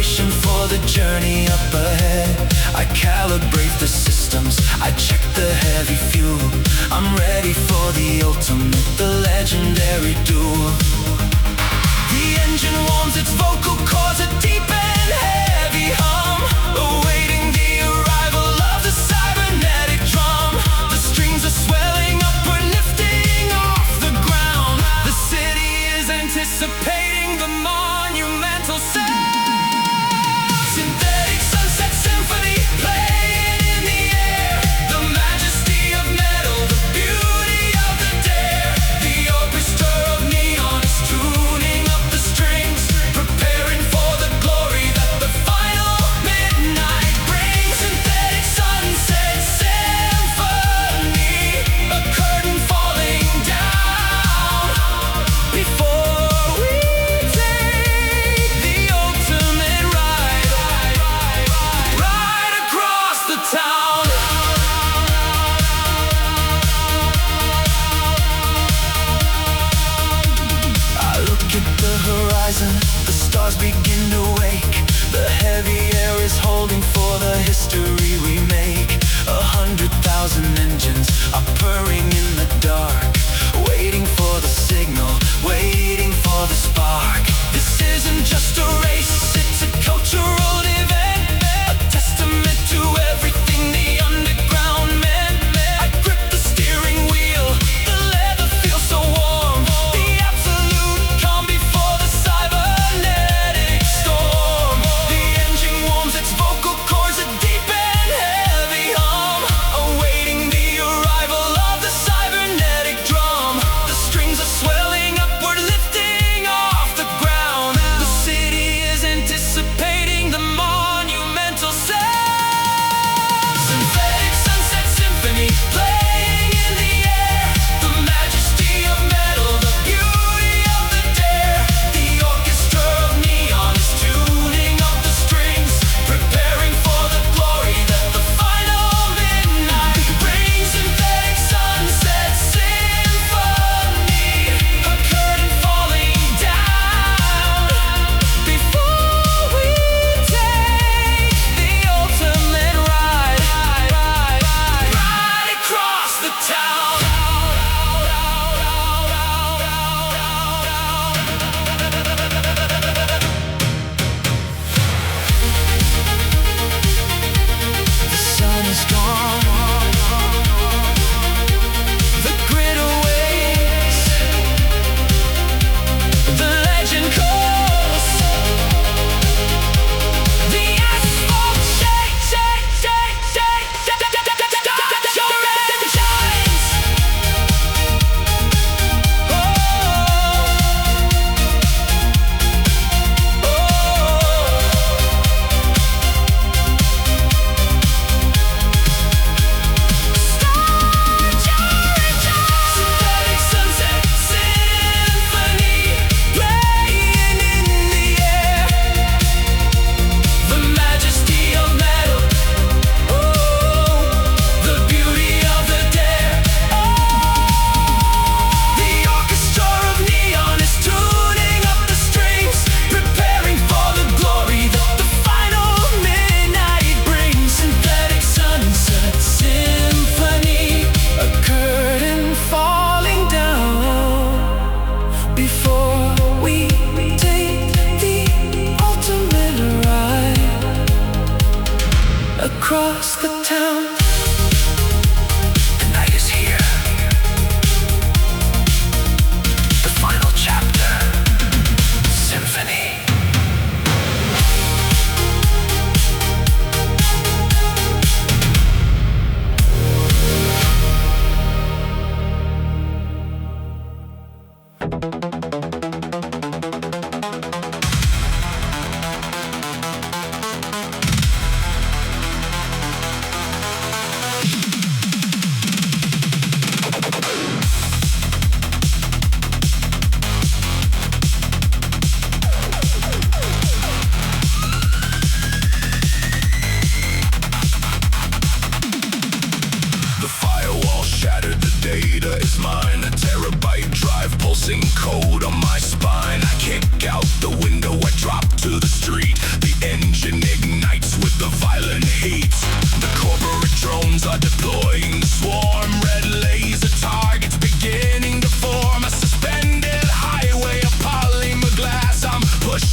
preparation for the journey up ahead. I calibrate the systems, I check the heavy fuel. I'm ready for the ultimate, the legendary duel. The engine warms its vocal cords, a deep and heavy hum, awaiting the arrival of the cybernetic drum. The strings are swelling up, we're lifting off the ground. The city is anticipating the monumental sound. Synthetic sunset symphony playing in the air. The majesty of metal, the beauty of the dare. The orchestra of neon is tuning up the strings, preparing for the glory that the final midnight brings. Synthetic sunset symphony, a curtain falling down before we take the ultimate ride, right across the town. I look at the horizon, the stars begin to wake. The heavy air is holding for the history we make. 100,000 engines are purring in the dark, waiting for the signal, waiting for the spark. This isn't just a race, it's a cultural event, a testament to everything the underground meant. I grip the steering wheel, the leather feels so warm. The absolute calm before the cybernetic storm. The engine warms its vocal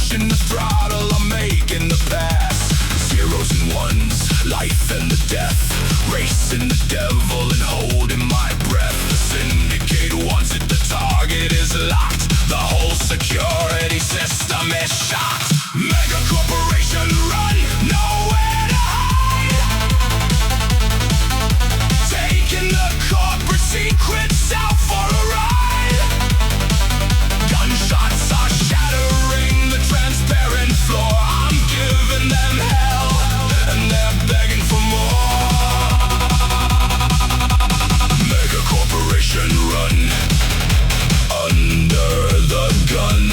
pushing the throttle, I'm making the pass. Zeros and ones, life and the death, racing the devil and holding my breath. The syndicate wants it, the target is locked, the whole security system is shocked. Mega corporation run, nowhere to hide, taking the corporate secrets out for a ride. Gunshots are shattering the transparent floor, I'm giving them hell, and they're begging for more. Mega corporation run, under the gun.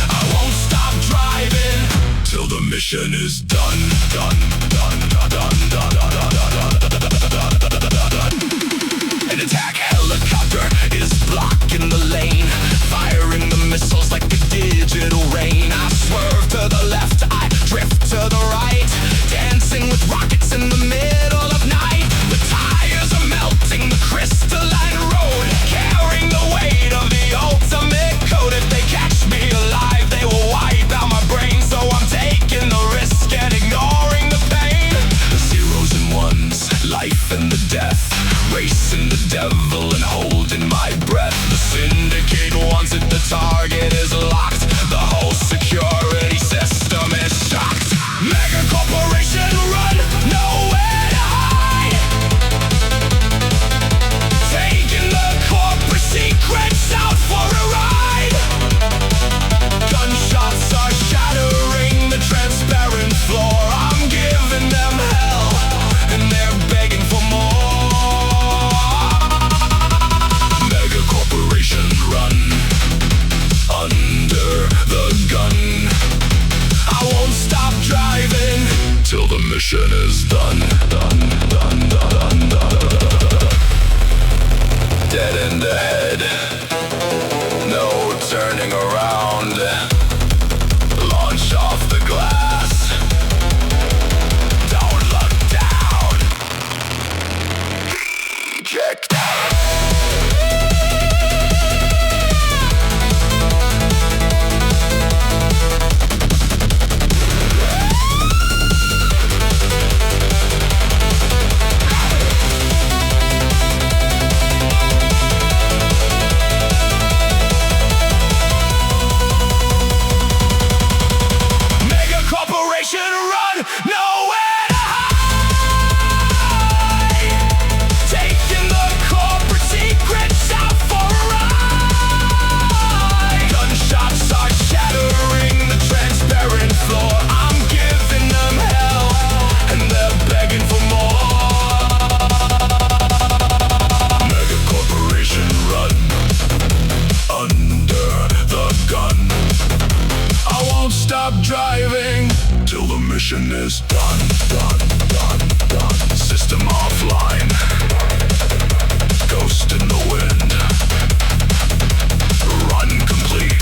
I won't stop driving till the mission is done. Done, done, done, done, done, done, done, done, done. An attack helicopter is blocking the lane, firing the missiles like a digital rain. I swerve to the left, I drift to the right, dancing with rockets in the middle of night. The tires are melting the crystalline road, carrying the weight of the ultimate code. If they catch me alive, they will wipe out my brain, so I'm taking the risk and ignoring the pain. Zeros and ones, life and the death, racing the devil and holding my breath. The syndicate wants it, the target is locked, the whole security system is shocked. Mega corporation run, nowhere to hide, taking the corporate secrets out for a ride. Gunshots are shattering the transparent floor, I'm giving them hell, and they're begging for more. Mega corporation run, under the gun. I won't stop driving till the mission is done. Done, done, done, done, done. Dead end ahead, no turning around. Launch off the glass, don't look down. Kick down. Driving till the mission is done, done, done, done. System offline, ghost in the wind, run complete.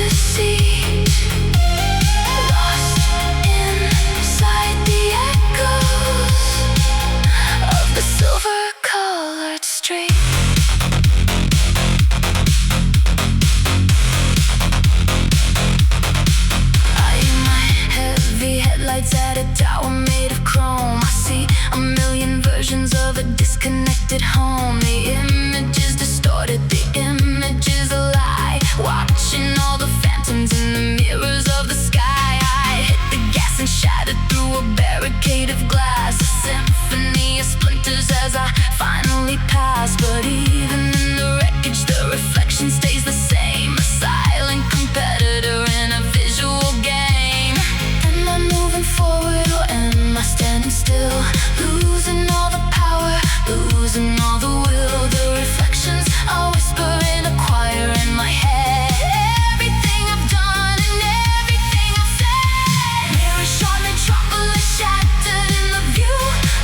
deceit, lost inside the echoes of the silver-colored street. Headlights at a tower made of chrome. I see a million versions of a disconnected home. The image is distorted, the image is a lie. Watching all the phantoms in the mirrors of the sky. I hit the gas and shattered through a barricade of glass. A symphony of splinters as I finally pass. But even in the wreckage, the reflection stays the same. A silent competitor in a visual game. Am I moving forward or am I standing still? Losing all the power, losing all the will. The reflections are whisper in a choir in my head. Everything I've done and everything I've said. Mirror shot metropolis shattered in the view.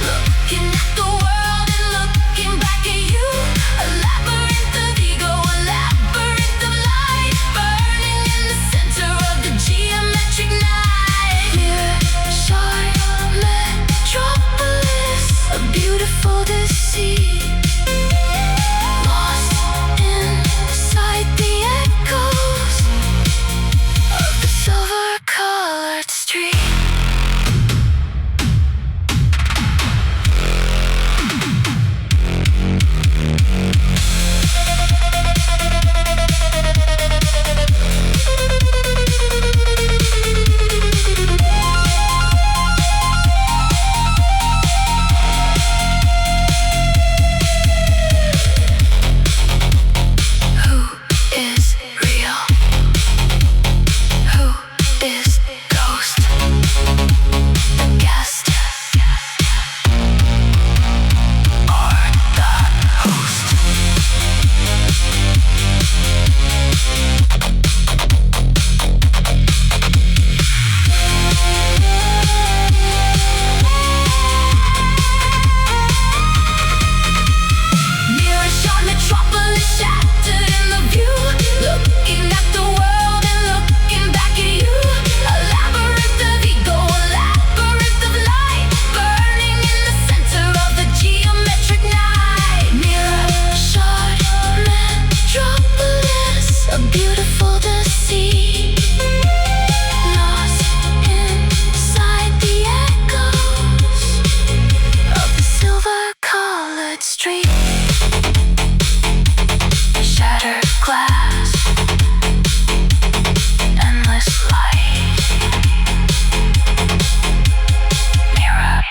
Looking at the world and looking back at you. A labyrinth of ego, a labyrinth of light, burning in the center of the geometric night. Mirror shot metropolis, a beautiful deceit, lost inside the echoes of the silver-colored street. Who is real? Who is ghost? The guest or the host? Mirror shot metropolis shattered in the view. Looking at the world and looking back at you. A labyrinth of ego, a labyrinth of light, burning in the center of the geometric night. Mirror shot metropolis, a beautiful deceit, lost inside the echoes of the silver-colored street. Shattered glass, endless light. Mirror.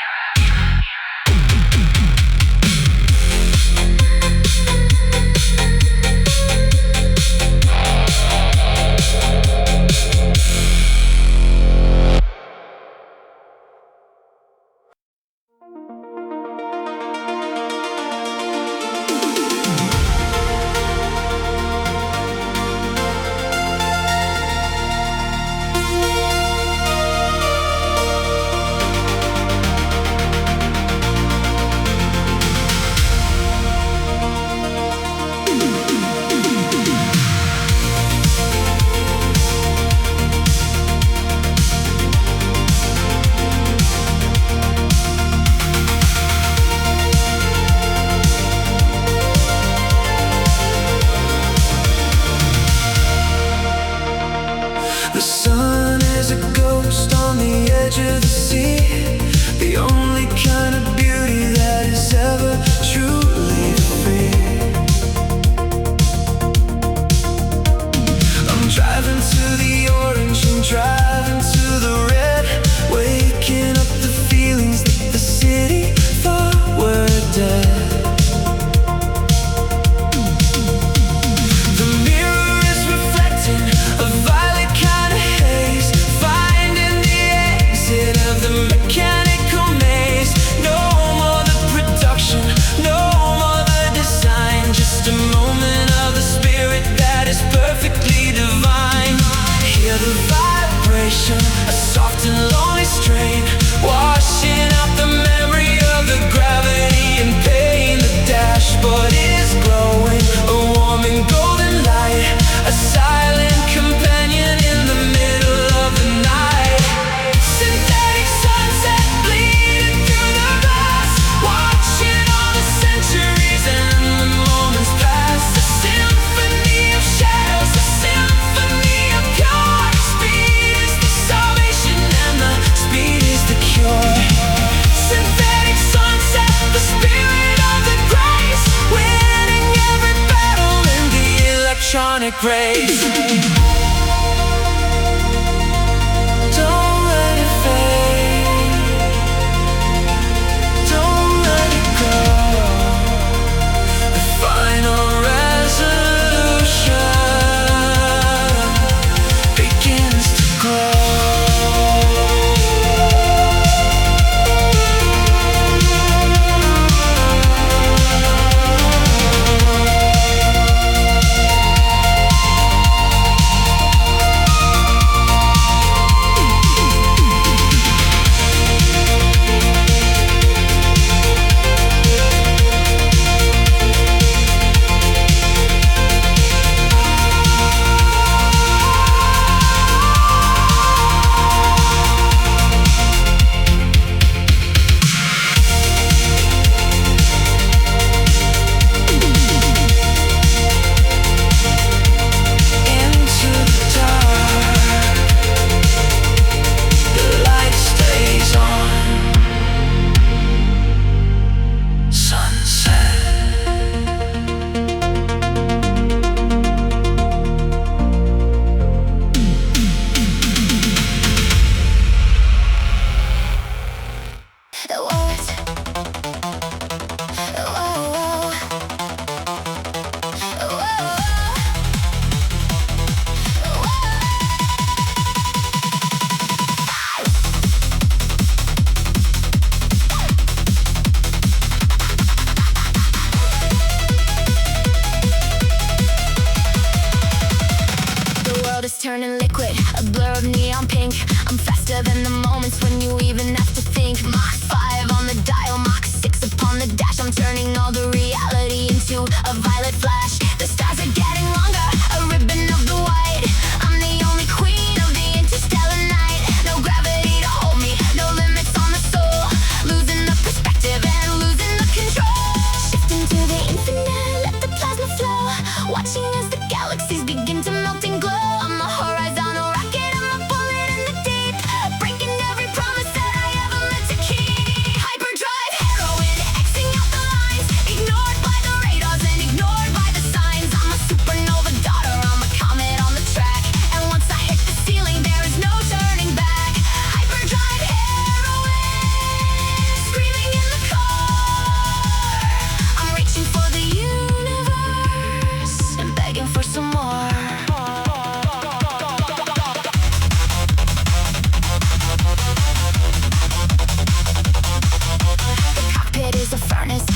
The sun is a ghost on the edge of the sea, the only kind of beauty that is ever truly free. I'm driving to the orange and driving to the red, waking up the feelings that the city thought were dead. The mirror is reflecting a violet kind of haze, finding the exit of the praise. Don't let it fade. Don't let it go. The final resolution begins to grow. Turning liquid, a blur of neon pink. I'm faster than the moments when you even have to think. Mach 5 on the dial, Mach 6 upon the dash. I'm turning all the reality into a violet flash. The stars are getting longer, a ribbon of the white. I'm the only queen of the interstellar night. No gravity to hold me, no limits on the soul. Losing the perspective and losing the control. Shifting to the infinite, let the plasma flow. Watching as the galaxies begin to melt and glow. Horizontal rocket, I'm a bullet in the deep, breaking every promise that I ever meant to keep. Hyperdrive, heroin, Xing out the lines, ignored by the radars and ignored by the signs. I'm a supernova daughter, I'm a comet on the track, and once I hit the ceiling, there is no turning back. Hyperdrive, heroin, screaming in the car. I'm reaching for the universe and begging for some more.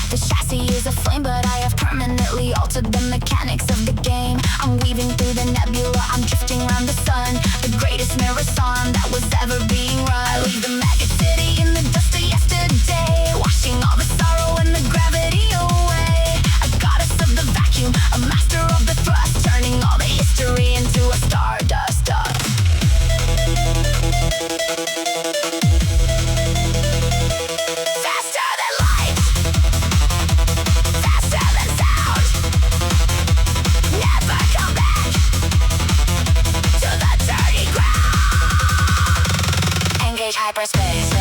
The chassis is a flame, but I have permanently altered the mechanics of the game. I'm weaving through the nebula, I'm drifting around the sun, the greatest marathon that was ever being run. I leave the maggot city in the dust of yesterday, washing all the sorrow and the gravity away. A goddess of the vacuum, a master of the thrust, turning all the history into a stardust dust. Hyperspace.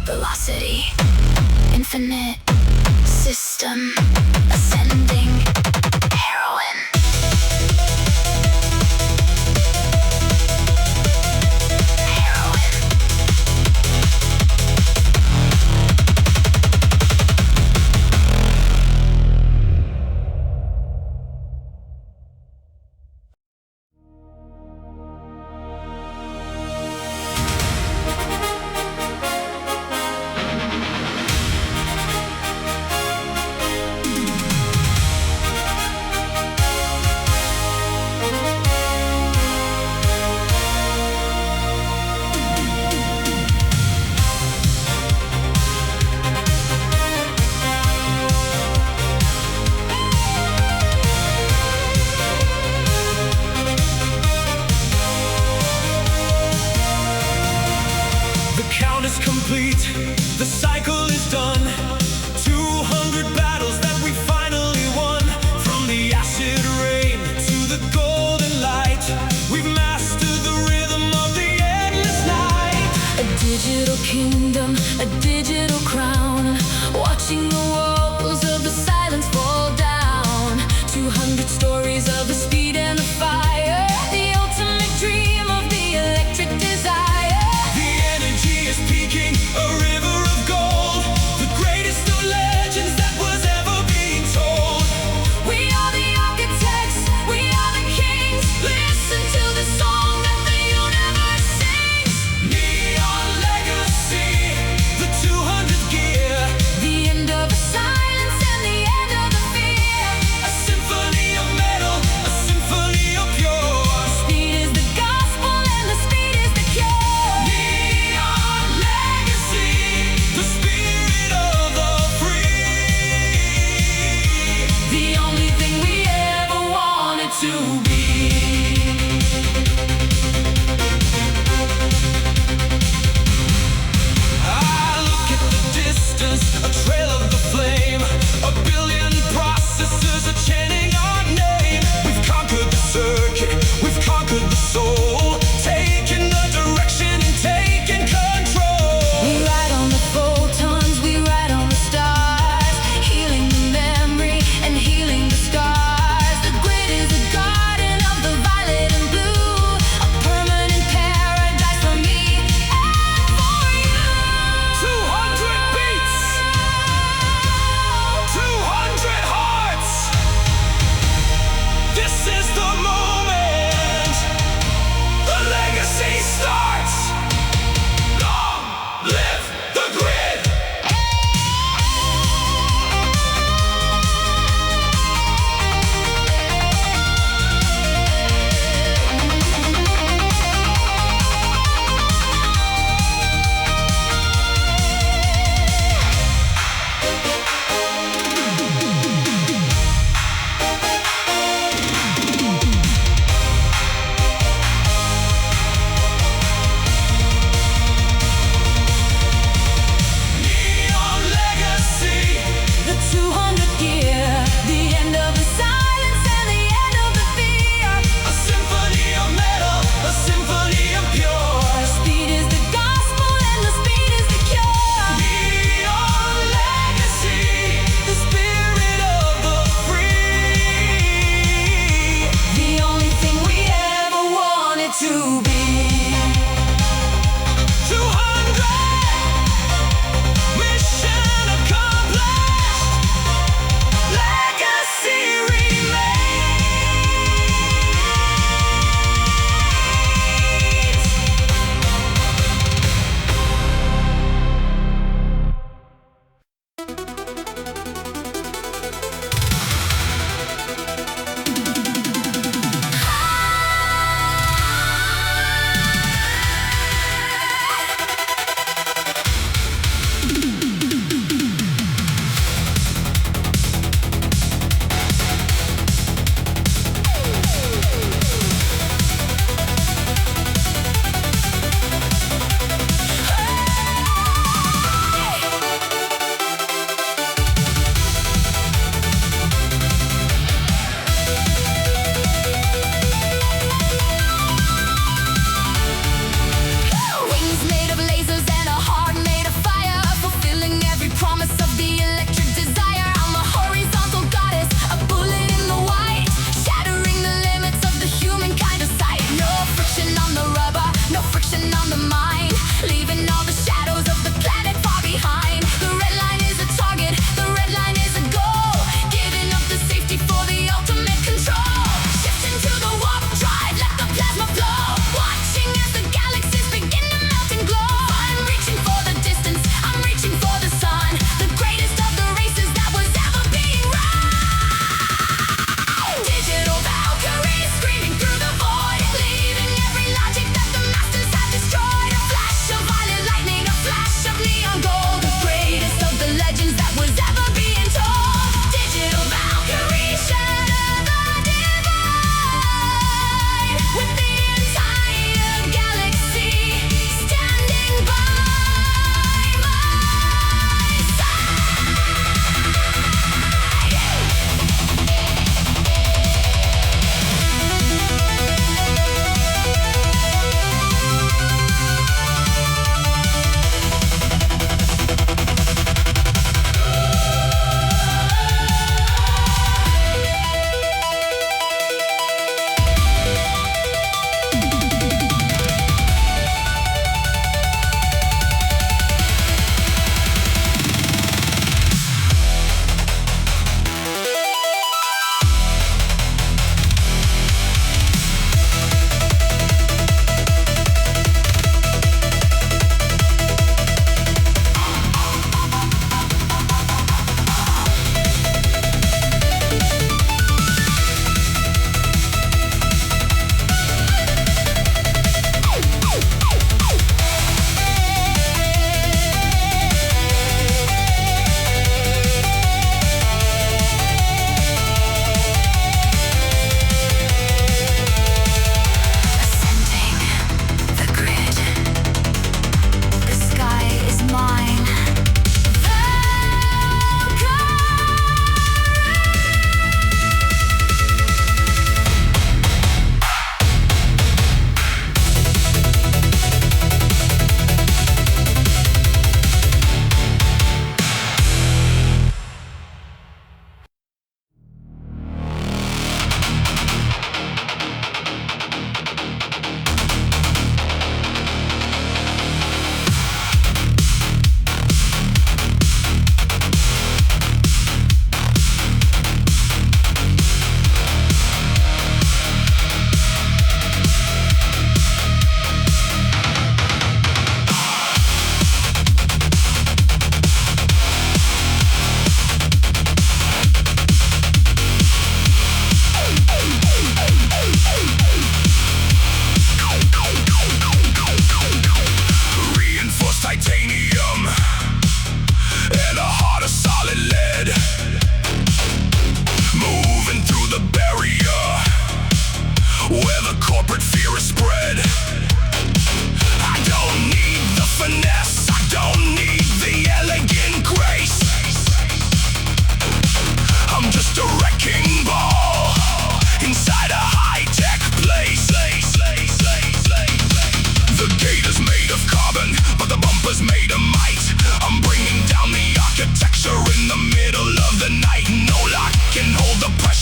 Velocity, infinite system, ascending, heroin. to be. I look at the distance, a trail of the flame, a billion processes are chanting our name. We've conquered the circuit, we've conquered the soul, taking the direction and taking control. We ride on the photons, we ride on the stars, healing the memory and healing the scars. The grid is a garden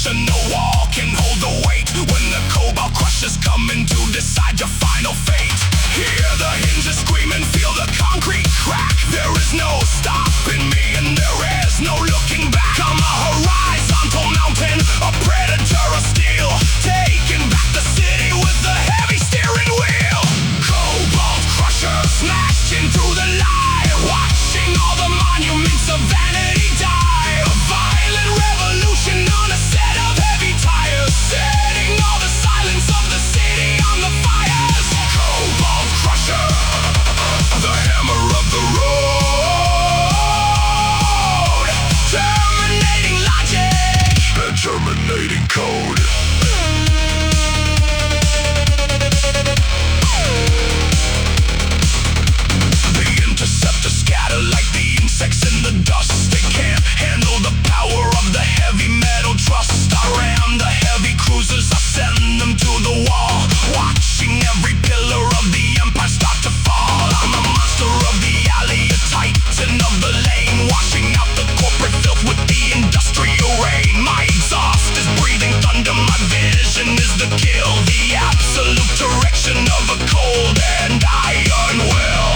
and no wall can hold the weight when the cobalt crushers coming to decide your final fate. Hear the hinges scream and feel the concrete crack. There is no stopping me and there is no looking back. I'm a horizontal mountain, a predator of steel, taking back the city with a heavy steering wheel. Cobalt crusher smashing through the light, watching all the monuments of vanity die. A violent revolution on a set of heavy tires, setting all the silence of the city on the fires. Cobalt crusher, the hammer of the road, terminating logic and terminating code. The interceptors scatter like the insects in the dust. They can't handle the power of the heavy metal trust. I ram the heavy cruisers, I send them to the wall, watching every pillar of the empire start to fall. I'm a monster of the alley, a titan of the lane, washing out the corporate filth with the industrial rain. My exhaust is breathing thunder, my vision is the kill, the absolute direction of a cold and iron will.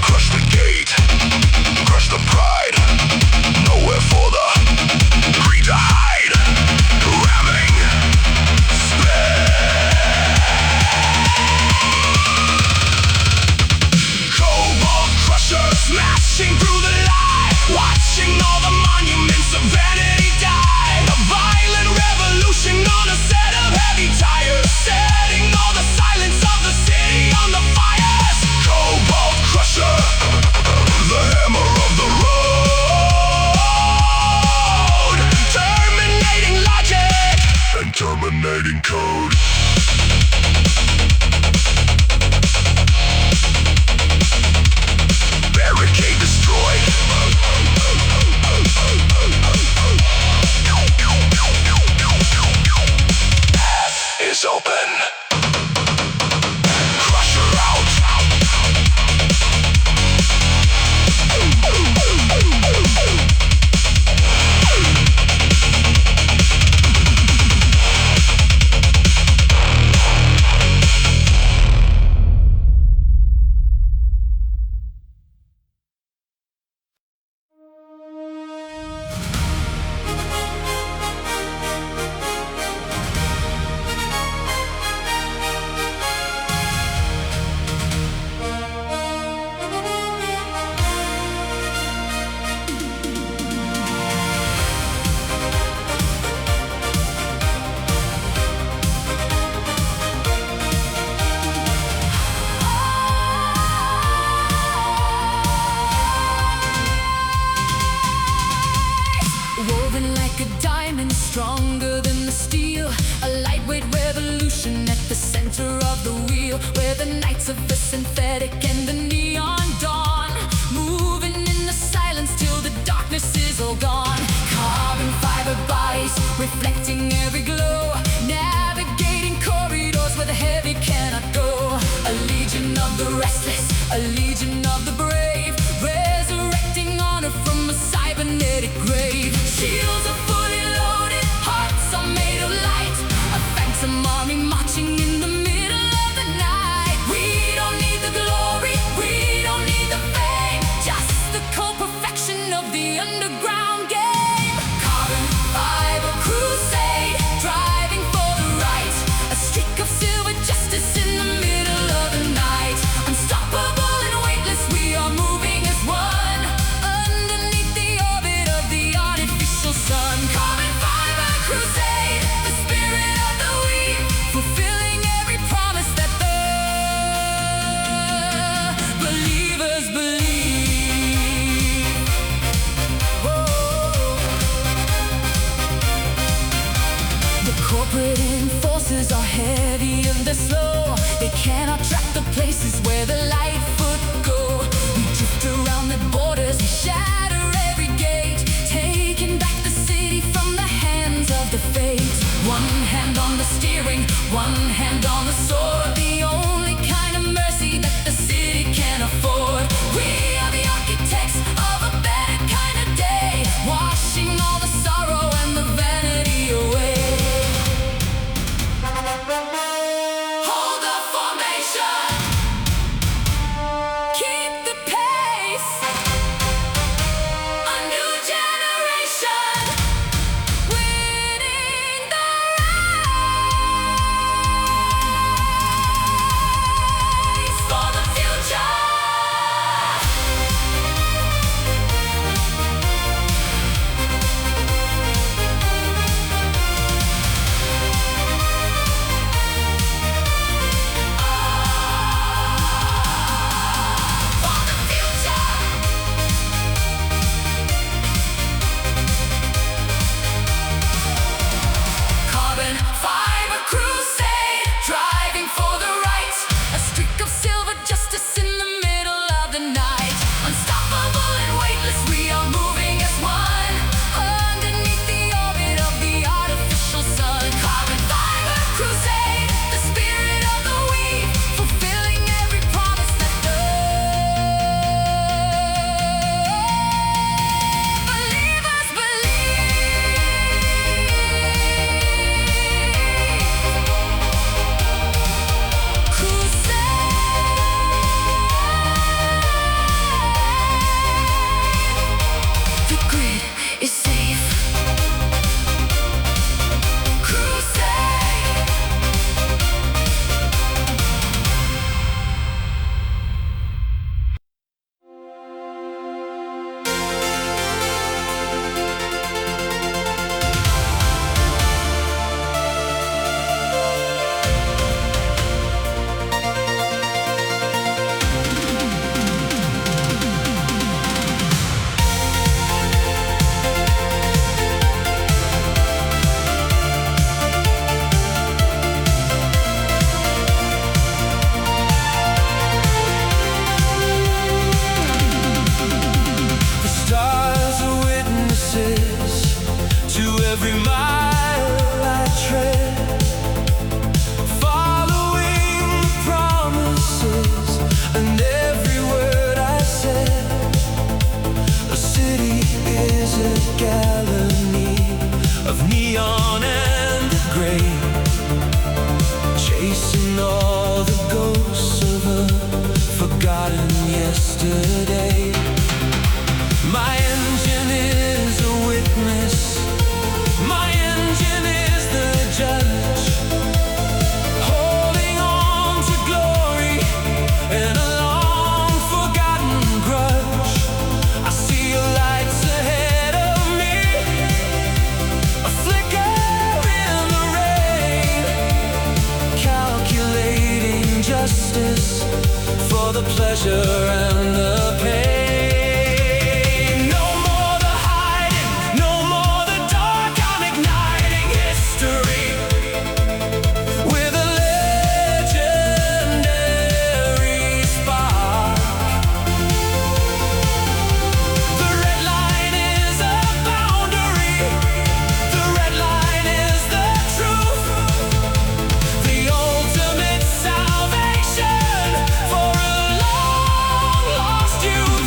Crush the gate, crush the pride, nowhere for the greed to hide. Ramming, Cobalt crusher smashing through the light, watching all the monuments of vanity die. A violent revolution on a set of heavy tires, setting all the silence of the city on the fires. Cobalt crusher, the hammer of the road, terminating logic and terminating code. Barricade destroyed. Path is open. Crusher out. Woven like a diamond, stronger than the steel. A lightweight revolution at the center of the wheel, where the nights of the synthetic and the neon dawn, moving in the silence till the darkness is all gone. Carbon fiber bodies reflecting every glow, navigating corridors where the heavy cannot go. A legion of the restless, a legion of the brave, resurrecting honor from a cybernetic grave. Shields are fully loaded, hearts are made of light, a phantom army marching in the middle of the night. We don't need the glory, we don't need the fame, just the cold perfection of the underground game. Carbon fiber crusade, driving for the right, a streak of silver justice in the middle of the night. Unstoppable and weightless, we are moving as one, underneath the orbit of the artificial sun. Carbon fiber crusade, the spirit of the weave, fulfilling every promise that the believers believe. Whoa. The corporate enforcers are heavy and they're slow. They cannot track the places where the light foot go. We drift around the borders, we shatter every gate, taking back the city from the hands of the fates. One hand on the steering one hand on the sword, the only kind of mercy that the city can afford. We are the architects of a better kind of day, washing all the sorrow and the vanity away. Hold the formation, keep the pace. A new generation winning the race for the future. For the future. Carbon fiber crusade, driving for the right. A streak of silver justice in the middle of the night. Unstoppable and weightless, we are moving as one, underneath the orbit of the artificial sun. Carbon fiber crusade, the spirit of the weave, fulfilling every promise that the believers crusade. The grid is safe. Crusade. The stars are witnesses to every mile I tread, following the promises and every word I said. The city is a galley of neon and the gray, chasing all the ghosts of a forgotten yesterday. My engine is a witness, my engine is the judge, holding on to glory and a long forgotten grudge. I see your lights ahead of me, a flicker in the rain, calculating justice for the pleasure and the pain. No more the hiding, no more the dark. I'm igniting history with a legendary spark. The red line is a boundary, the red line is the truth, the ultimate salvation for a long lost youth.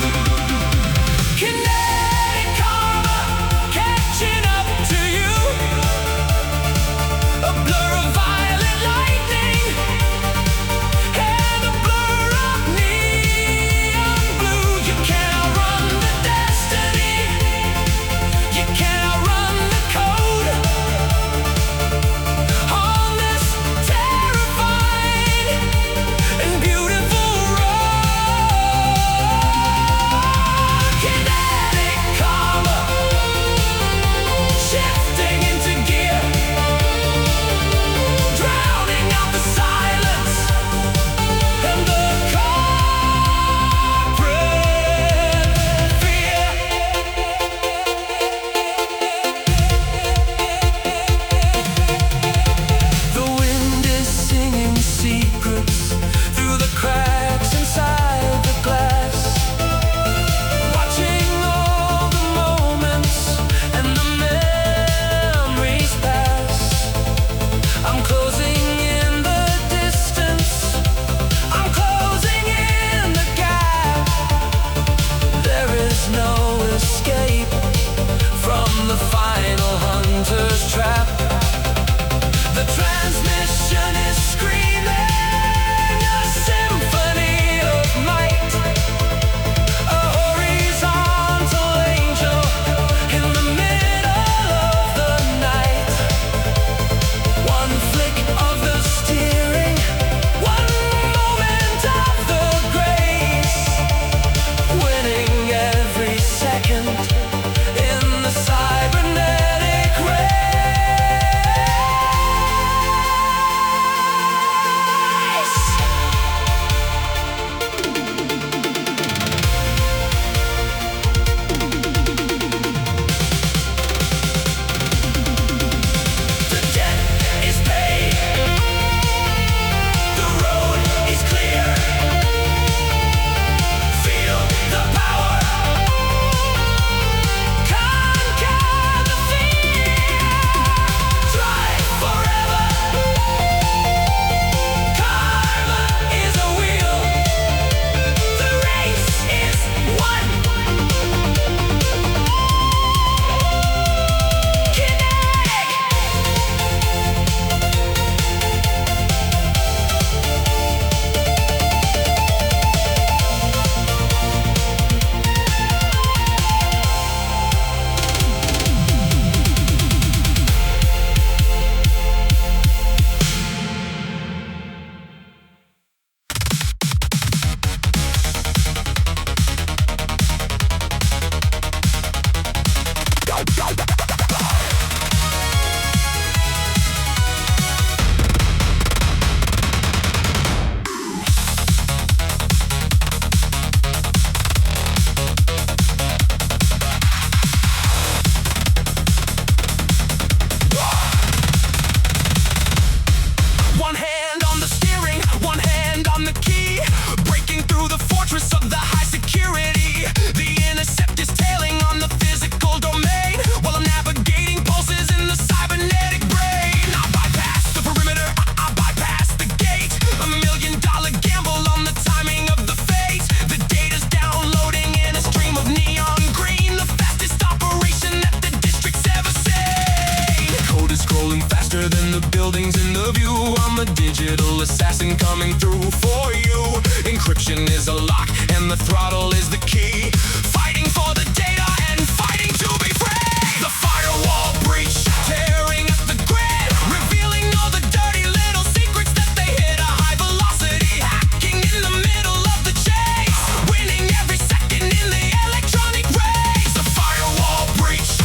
of you. I'm a digital assassin coming through for you. Encryption is a lock and the throttle is the key. Fighting for the data and fighting to be free. The firewall breach, tearing up the grid, revealing all the dirty little secrets that they hid. A high velocity hacking in the middle of the chase, winning every second in the electronic race. The firewall breach,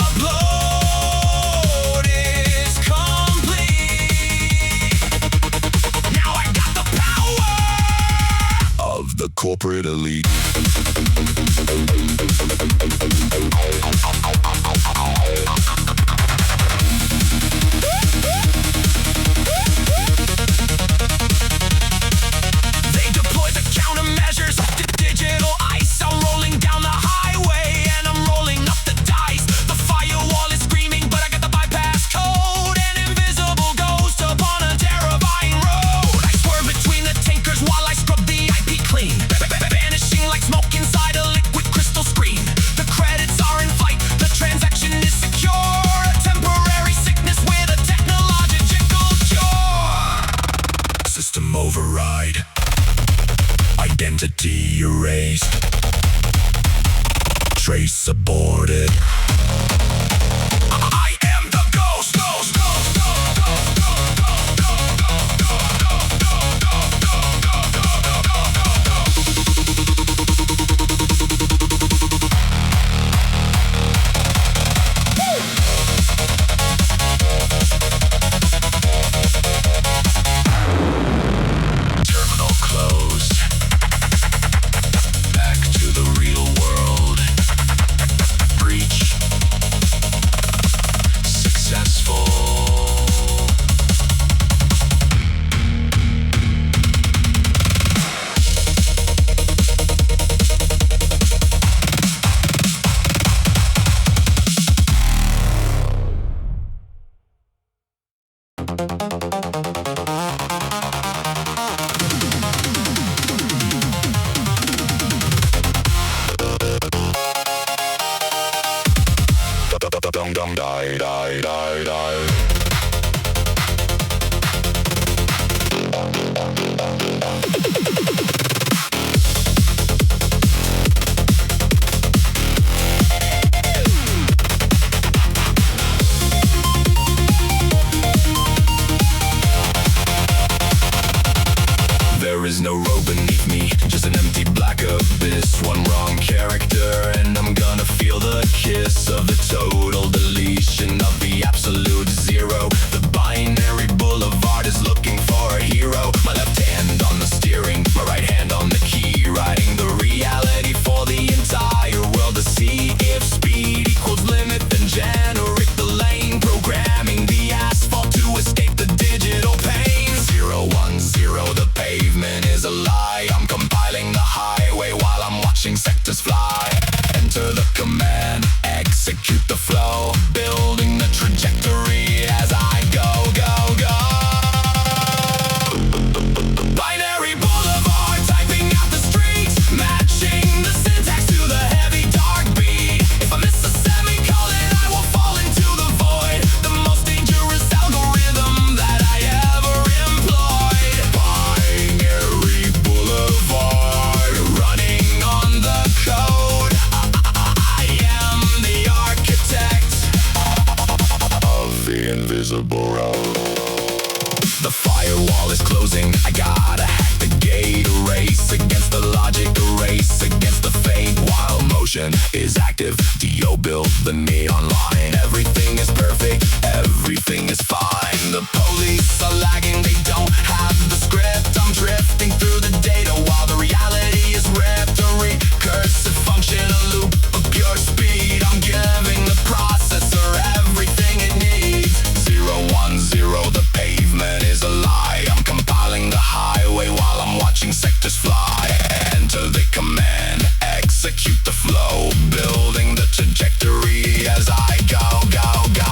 upload is complete. Now I got the power of the corporate elite. They deploy the countermeasures, the digital ice. I'm rolling down the highway and I'm rolling up the dice. The firewall is screaming, but I got the bypass code. An invisible ghost upon a terrifying road. I swerve between the tankers while I scrub the IP clean, vanishing like smoke inside a liquid crystal screen. The credits are in flight, the transaction is secure. A temporary sickness with a technological cure. System override, identity erased, trace aborted. I am the ghost, ghost, ghost, ghost, ghost, ghost, ghost, ghost, terminal closed. Back to the real world. Breach successful. Dum dum die die die die. There is no road beneath me, just an empty black abyss. One wrong character and I'm gonna feel the kiss of the total deletion of the absolute zero. The binary boulevard is looking for a hero. My left hand on the steering, my right hand on the key, writing the reality for the entire world to see. If speed equals limit, then generate the lane, programming the asphalt to escape the digital pain. 010, the pavement is a lie. I'm compiling the highway while I'm watching sectors fly. Enter the command, execute the flow, building the trajectory as I go, go, go. Binary boulevard, typing out the streets, matching the syntax to the heavy dark beat. If I miss a semicolon, I will fall into the void. The most dangerous algorithm that I ever employed. Binary boulevard, running on the code. I am the architect of the invisible road. The firewall is closing, I gotta hack the gate. A race against the logic, a race against the fate. While motion is active, Dio built the neon line. Everything is perfect, everything is fine. The police are lagging, they don't have the script. I'm drifting through the data while the reality is ripped. A recursive function, a loop of pure speed. I'm giving the processor everything it needs. 010, the pavement is a lie. I'm compiling the highway while I'm watching sectors fly. Enter the command, execute the flow, building the trajectory as I go, go, go.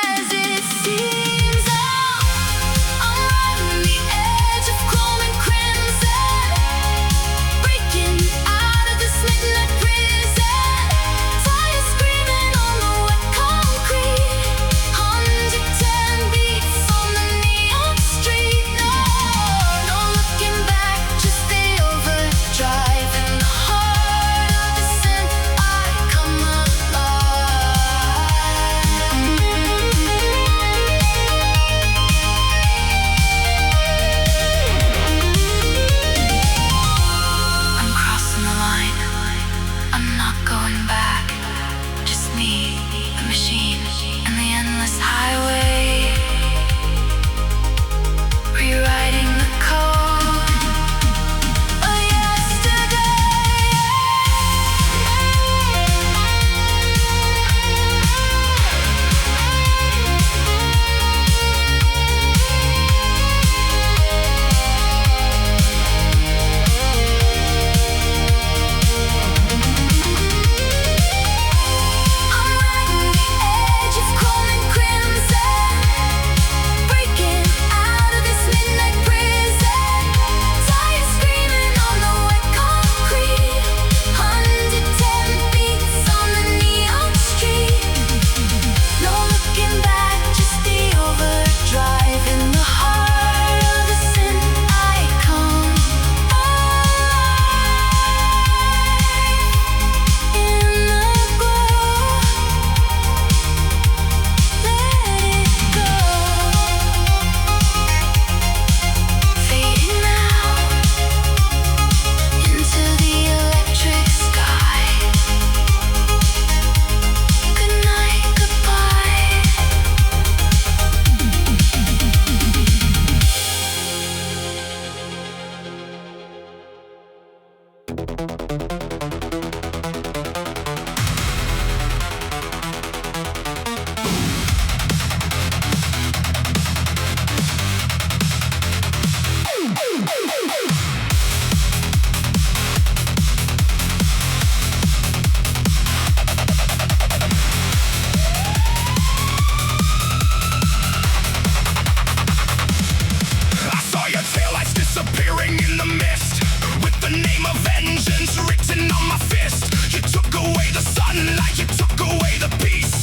as it seems. I'm right on the edge of chrome and crimson, breaking out of this midnight prison. Fire screaming on the wet concrete, 110 beats on the neon street. No looking back, just the overdrive in the heart of the sin. I come I'm crossing the line, I'm not going back. Just me, the machine, and the endless highway, rewriting the code of yesterday. I'm right on the edge of chrome and crimson, breaking out of this midnight prison. Tires screaming on the wet concrete, 110 beats on the neon street. No looking back, just the overdrive in the heart of the sin. I come alive in the glow. Let it go, fading out into the electric sky. Good night, goodbye. I saw your taillights disappearing in the mist, with the name of vengeance written on my fist. You took away the sunlight, you took away the peace.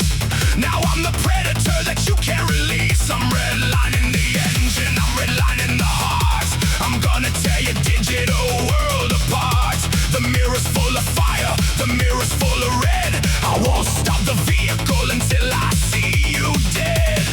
Now I'm the predator that you can't release. I'm redlining the engine, I'm redlining the heart. I'm gonna tear your digital world apart. The mirror's full of fire, the mirror's full of red. I won't stop the vehicle until I see you dead.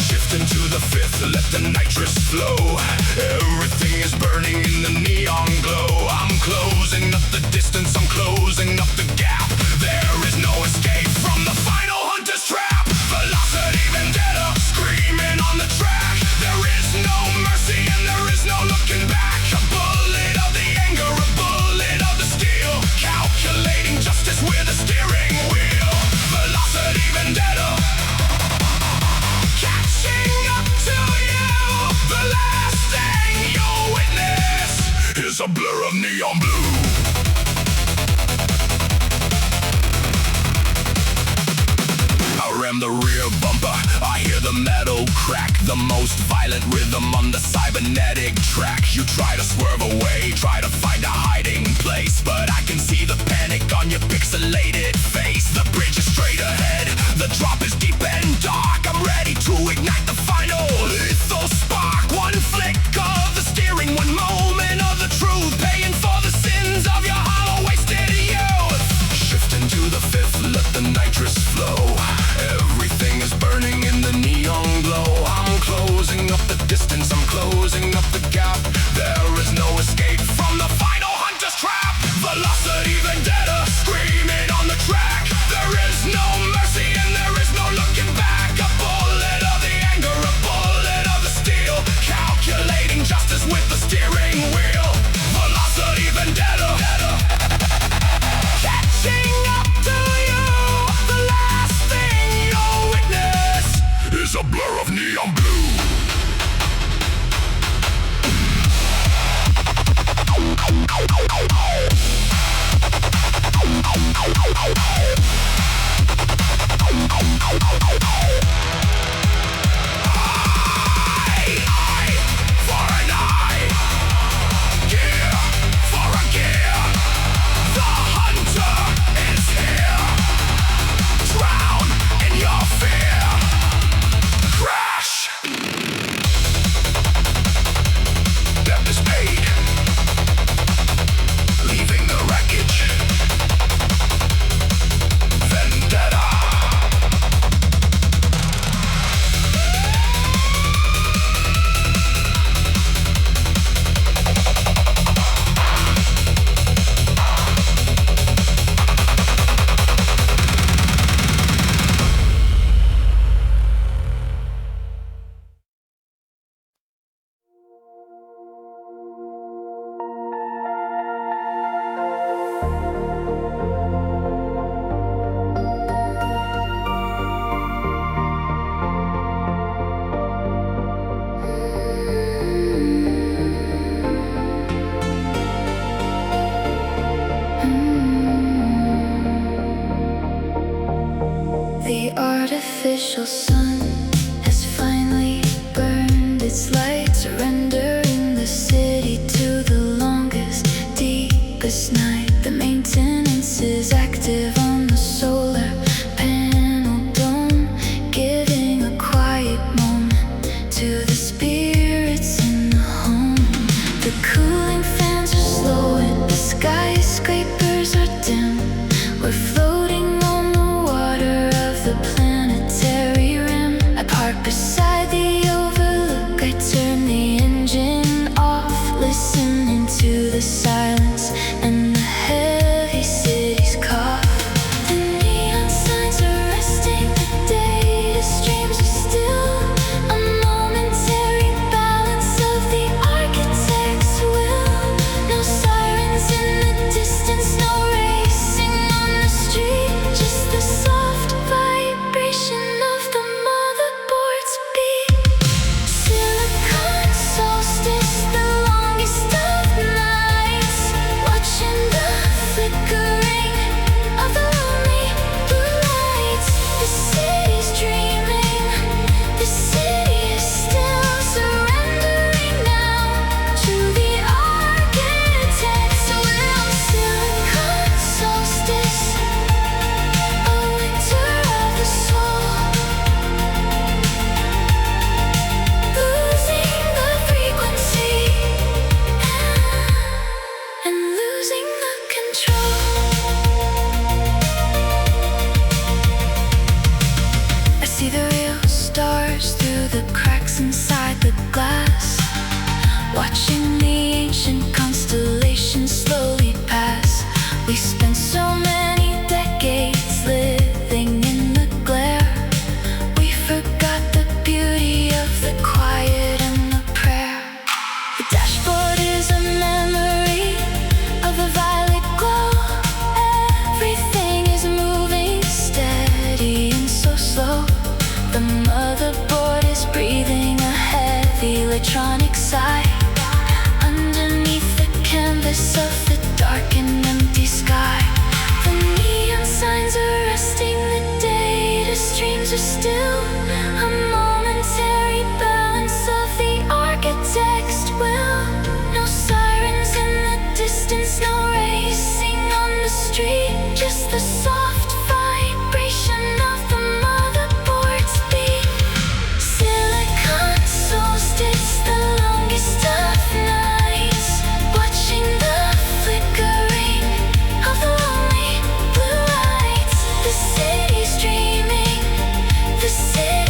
Shift into the fifth, let the nitrous flow. Everything is burning in the neon glow. I'm closing up the distance, I'm closing up the gap. There is no escape from the final hunter's trap. Velocity vendetta, screaming on the track. There is no mercy and there is no looking back. A bullet of the anger, a bullet of the steel, calculating justice with a steering wheel. Velocity vendetta, catching up to you. The last thing you'll witness is a blur of neon blue. I ram the rear bumper, I hear the metal crack. The most violent rhythm on the cybernetic track. You try to swerve away, try to find a hiding place, but I can see the panic on your pixelated face. The bridge is straight ahead, the drop is deep and dark. I'm ready to ignite the final lethal spark. One flick of the steering, one moment of the truth, paying for the sins of your hollow wasted youth. Shift into the fifth, let the nitrous flow. Everything is burning in the neon glow. I'm closing up the distance, I'm closing up the gap. There is no escape from the final hunter's trap. Velocity vendetta, screaming on the track. There is no mercy and there is no looking back. A bullet of the anger, a bullet of the steel, calculating justice with the steering wheel. Velocity vendetta, catching up to you. The last thing you'll witness is a blur of neon blue. artificial sun has finally burned its light, surrendering the city to the longest, deepest night. The maintenance is active on the solar panel dome, giving a quiet moment to the spirits in the home. The cooling fans are slow and the skyscrapers are dim. We're floating on the water of the planetary rim. I park beside the overlook, I turn the engine off, listening to the silence and the heavy city's cough. The neon signs are resting, the data streams are still, a momentary balance of the architect's will. No sirens in the distance, no racing on the street, just the soft vibration of the motherboard's beat. Silicon solstice, the longest of nights, watching the flickering of the lonely blue lights. The city's dreaming, the city is still surrendering now to the architect's will. Silicon solstice, a winter of the soul, losing the frequency and losing the control. I see the real stars through the cracks inside the glass, watching the ancient constellations slowly pass. We spent so many decades living in the glare, we forgot the beauty of the quiet and the prayer. The dashboard is a memory of a violet glow. Everything is moving steady and so slow. The motherboard is breathing a heavy electronic sigh underneath the canvas of the dark and empty sky. The neon signs are resting, the data streams are still, a momentary balance of the architect's will. No sirens in the distance, no racing on the street, just the soft vibration of the motherboard's beat. Silicon solstice, the longest of nights, watching the flickering of the lonely blue lights. The city's dreaming, the city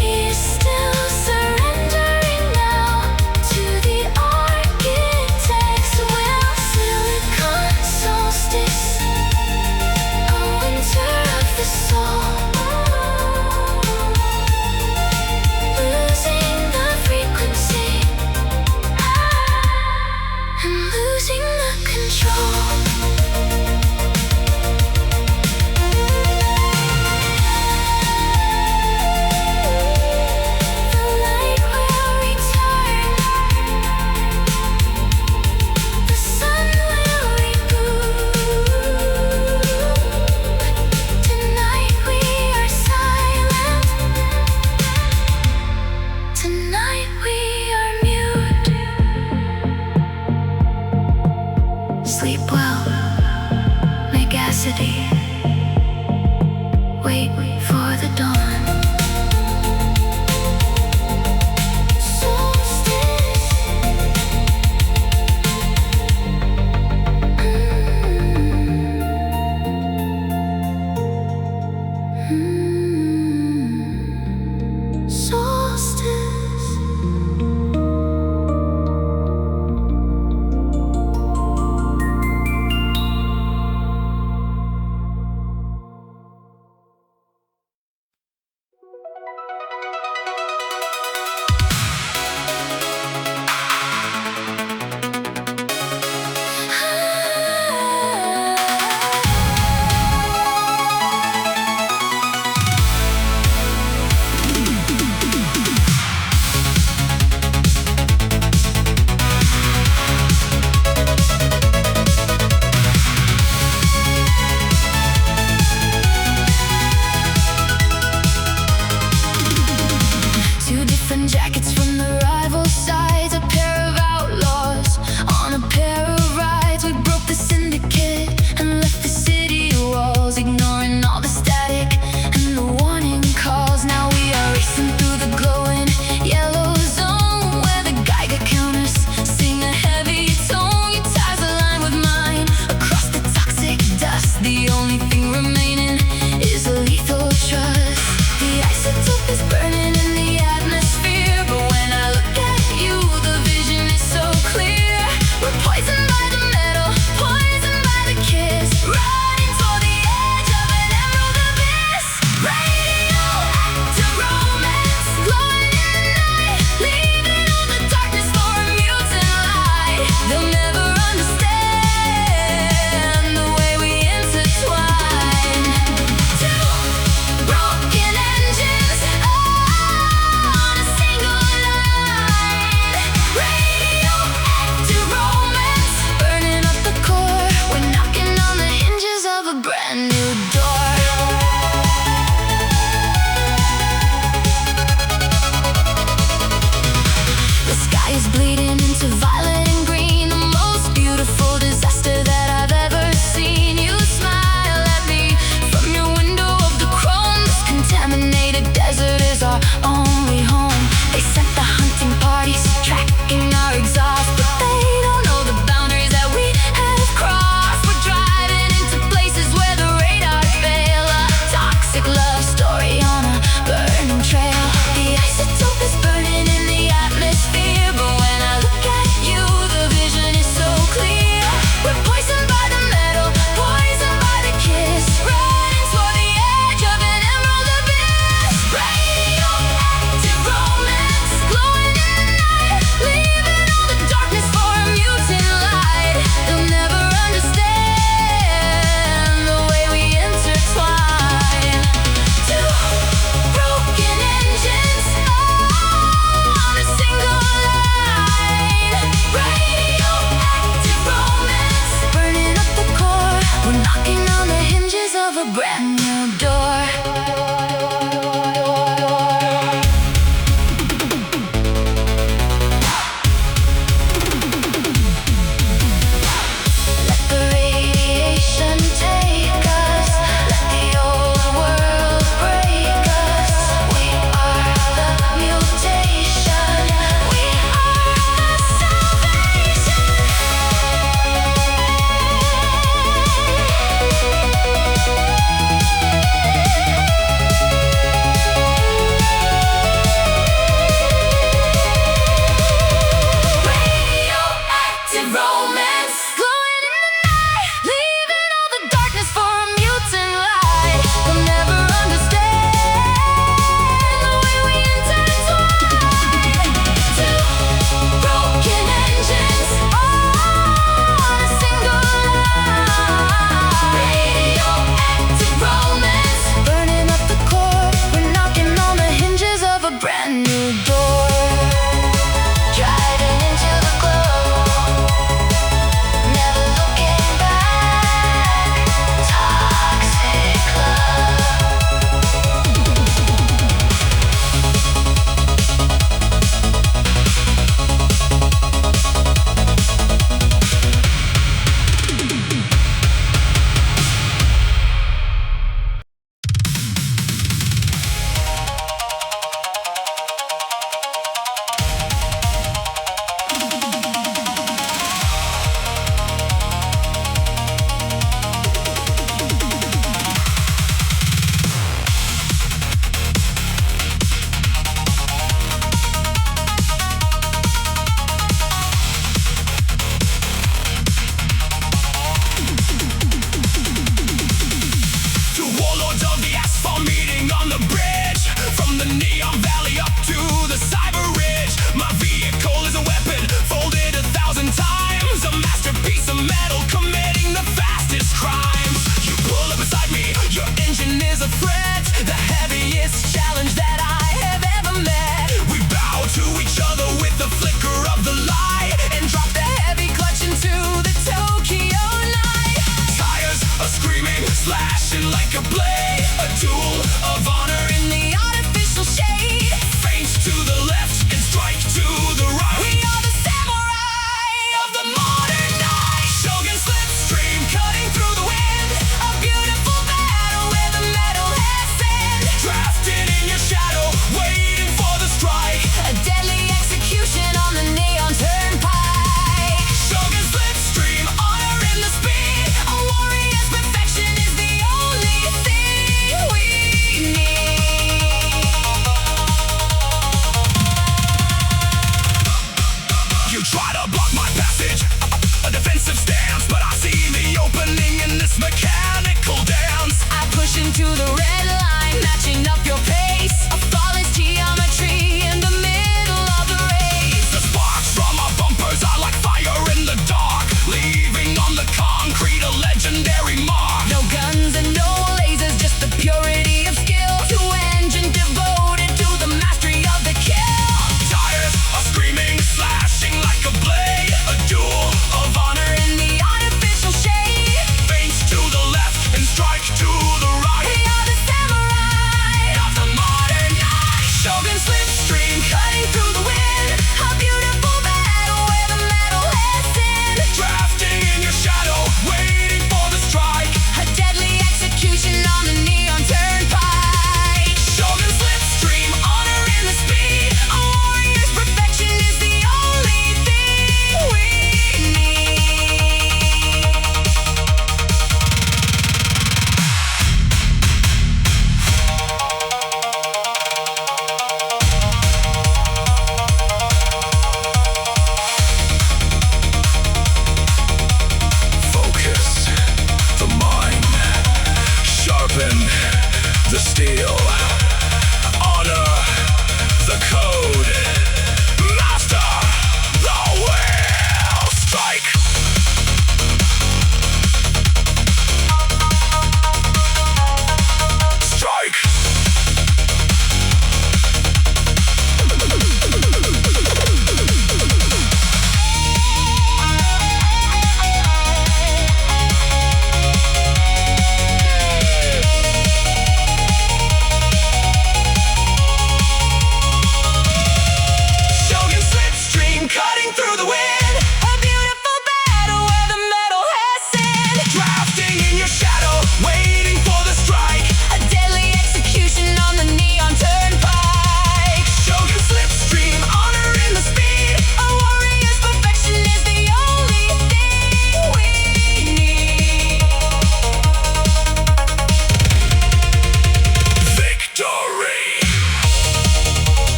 Different jackets from the rival sides, a pair of outlaws on a pair of rides. We broke the syndicate and left the city walls, ignoring all the static and the warning calls. Now we are racing through the glowing yellow zone, where the Geiger counters sing a heavy tone. Your tires align with mine across the toxic dust. The only thing remaining is a lethal trust. The isotope is burning in the atmosphere, but when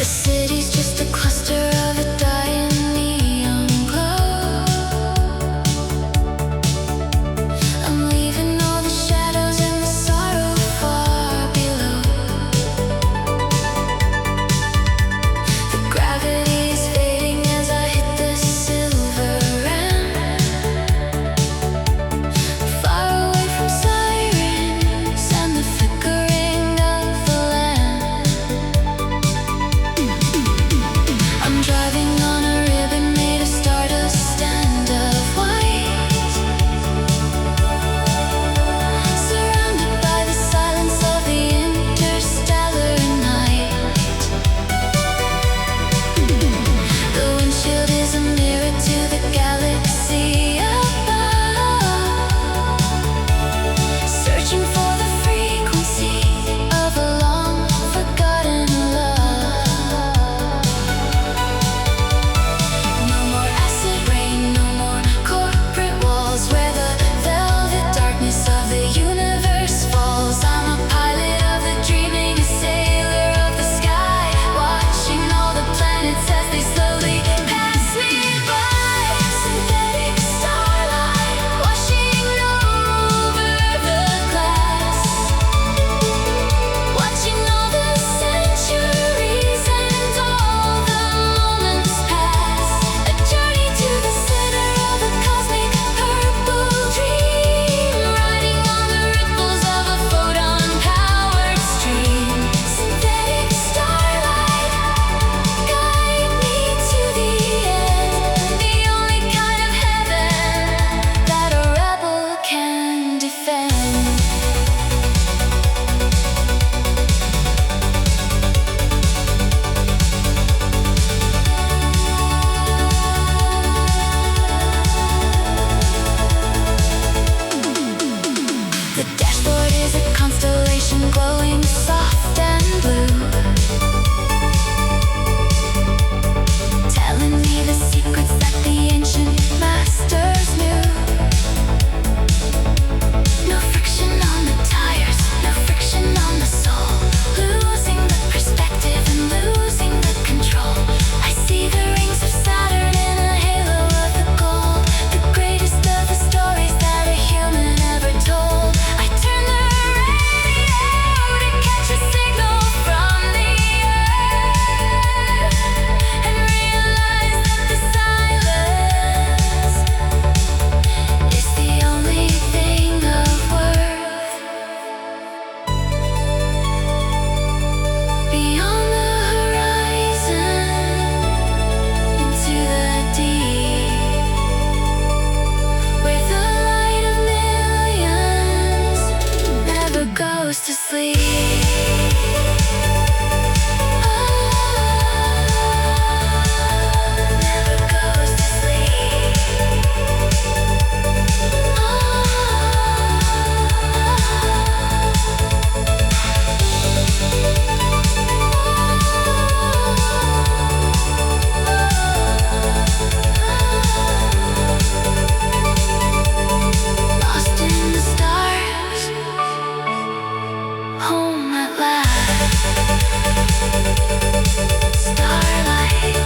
The city's just a cluster of a dying neon glow. I'm leaving all the shadows and the sorrow far below. The gravity is fading as I hit the silver rim. Far away from sirens and the flickering of the lamp. I'm driving on a ribbon made of stardust and of white, surrounded by the silence of the interstellar night. The windshield is a mirror to the galaxy above, searching for the frequency of a long forgotten love. No more acid rain, no more corporate walls where the velvet darkness of the universe falls. I'm a pilot of the dreaming, a sailor of the sky, watching all the planets as they slowly pass me by. Synthetic starlight washing over the glass, watching all the centuries and all the moments pass. A journey to the center of a cosmic purple dream, riding on the ripples of a photon-powered stream. Synthetic starlight, guide me to the end, the only kind of heaven that a rebel can defend. The dashboard is a constellation glowing soft and blue, telling me the secrets that the ancient masters knew. No friction on the tires, no friction on the soul, losing the perspective and losing the control. I see the rings of Saturn in a halo of the gold, the greatest of the stories that a human ever told. I turn the radio to catch a signal from the earth, and realize that the silence is the only thing of worth. Beyond the horizon, into the deep, where the light of millions never goes to sleep. Never goes to sleep. Lost in the stars, home at last. Starlight,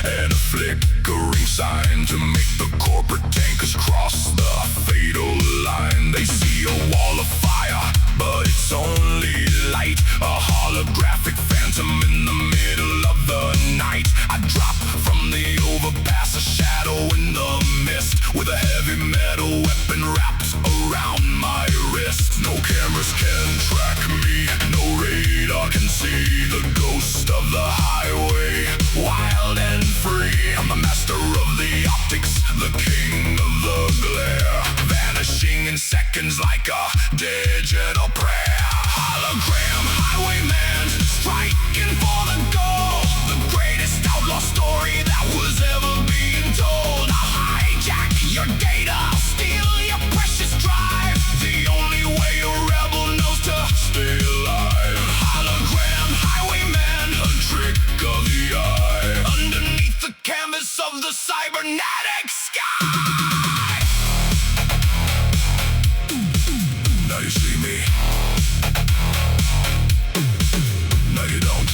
and a flickering sign to make the corporate tankers cross the fatal line. They see a wall of fire, but it's only light, a holographic phantom the ghost of the highway, wild and free. I'm the master of the optics, the king of the glare, vanishing in seconds like a digital prayer. Hologram highwayman, striking for the goal, the greatest outlaw story that was ever being told. I'll hijack your data, I'll steal your precious drive, the only way a rebel knows to stay alive. Hologram highwayman, a trick of the eye, underneath the canvas of the cybernetic sky. Now you see me, no you don't.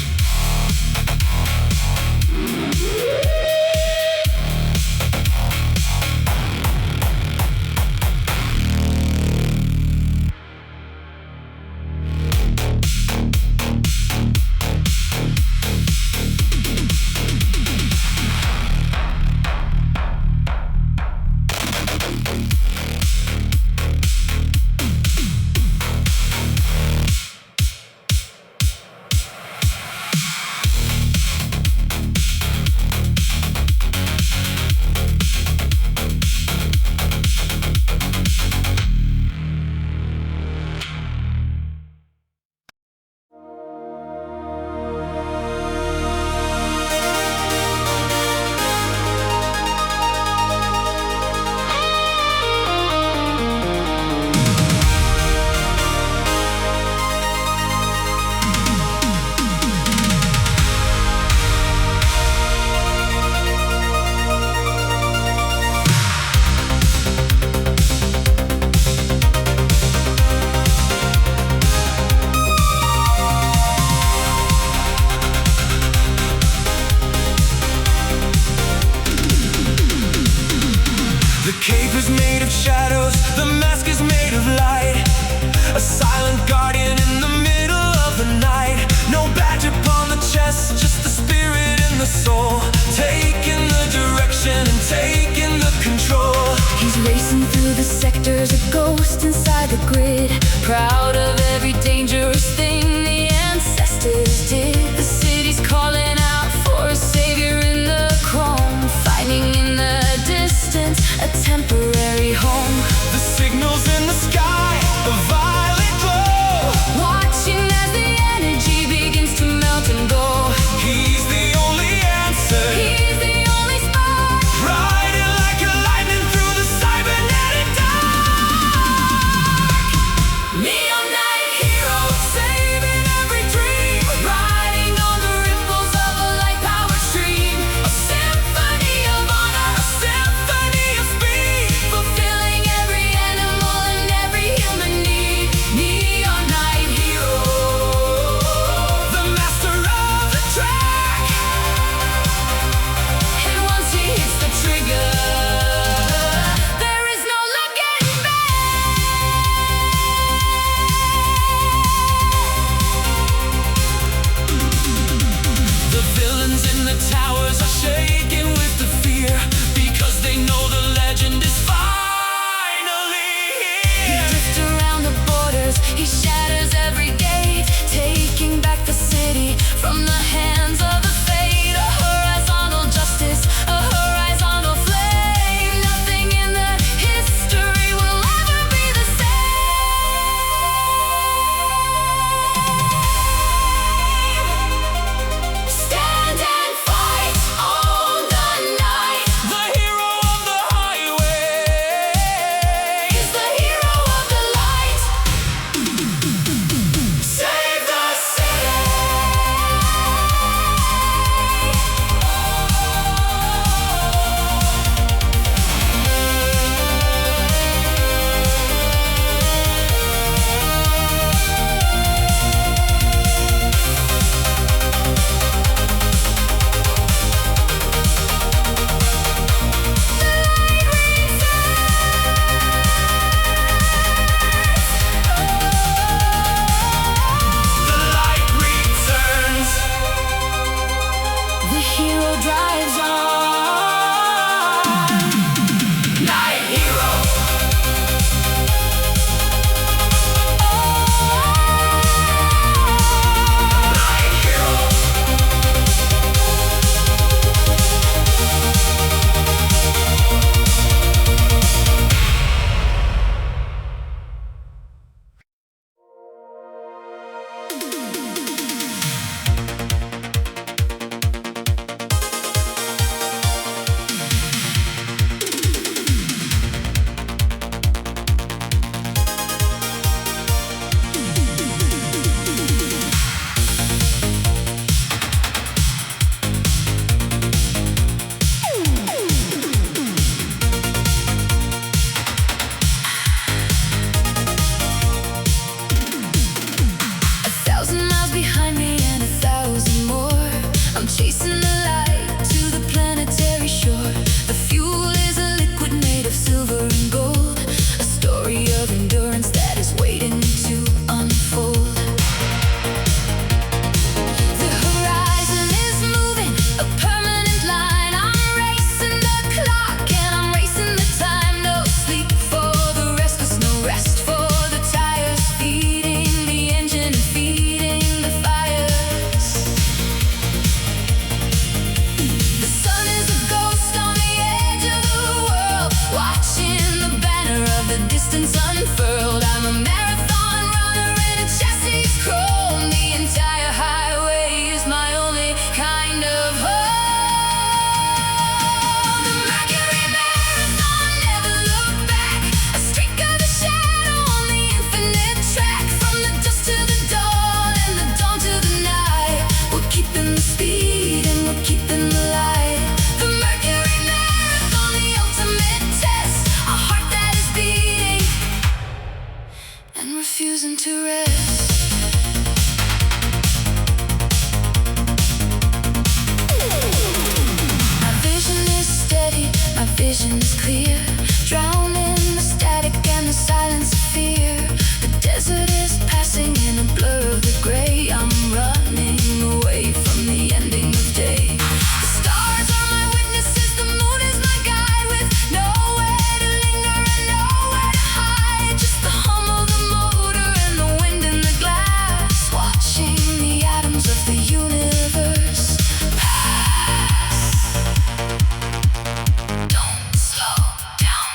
The cape is made of shadows, the mask is made of light, a silent guardian in the middle of the night. No badge upon the chest, just the spirit and the soul, taking the direction and taking the control. He's racing through the sectors, a ghost inside the grid, proud of every dangerous thing the ancestors did. The city's calling out for a savior in the chrome, fighting in the distance, a temporary home. The signals in the sky, the violet glow, Watching as the energy begins to melt and go. he's the only answer, He's the only spark, riding like a lightning through the cybernetic dark. neon chasing the light to the planetary shore. The fuel is a liquid made of silver and gold, a story of endurance that is waiting to unfold. The horizon is moving, a permanent line. I'm racing the clock and I'm racing the time. No sleep for the restless, no rest for the tires. Feeding the engine and feeding the fires. The sun is a ghost on the edge of the world, watching the banner of the distance unfurled. I'm a marathon runner in a chassis chrome. The entire highway is my only kind of home. The Mercury Marathon, never look back. A streak of a shadow on the infinite track. From the dusk to the dawn and the dawn to the night. We're keeping the speed and we're keeping the light. The Mercury Marathon, the ultimate test. A heart that is beating and refusing to rest. My vision is steady, my vision is clear. Drowning the static and the silence of fear. The desert is passing in a blur of the gray. I'm running away from the ending of day. The stars are my witnesses, the moon is my guide. With nowhere to linger and nowhere to hide. Just the hum of the motor and the wind in the glass. Watching the atoms of the universe pass. Don't slow down.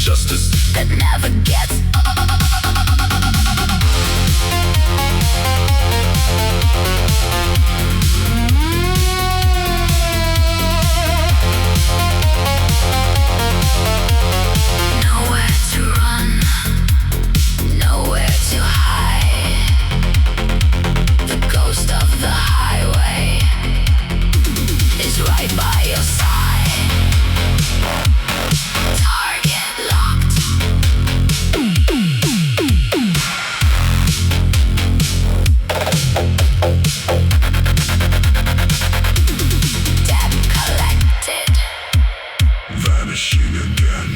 injustice that never gets nowhere to run, nowhere to hide. The ghost of the highway is right by your side. Target locked. Debt collected. vanishing again.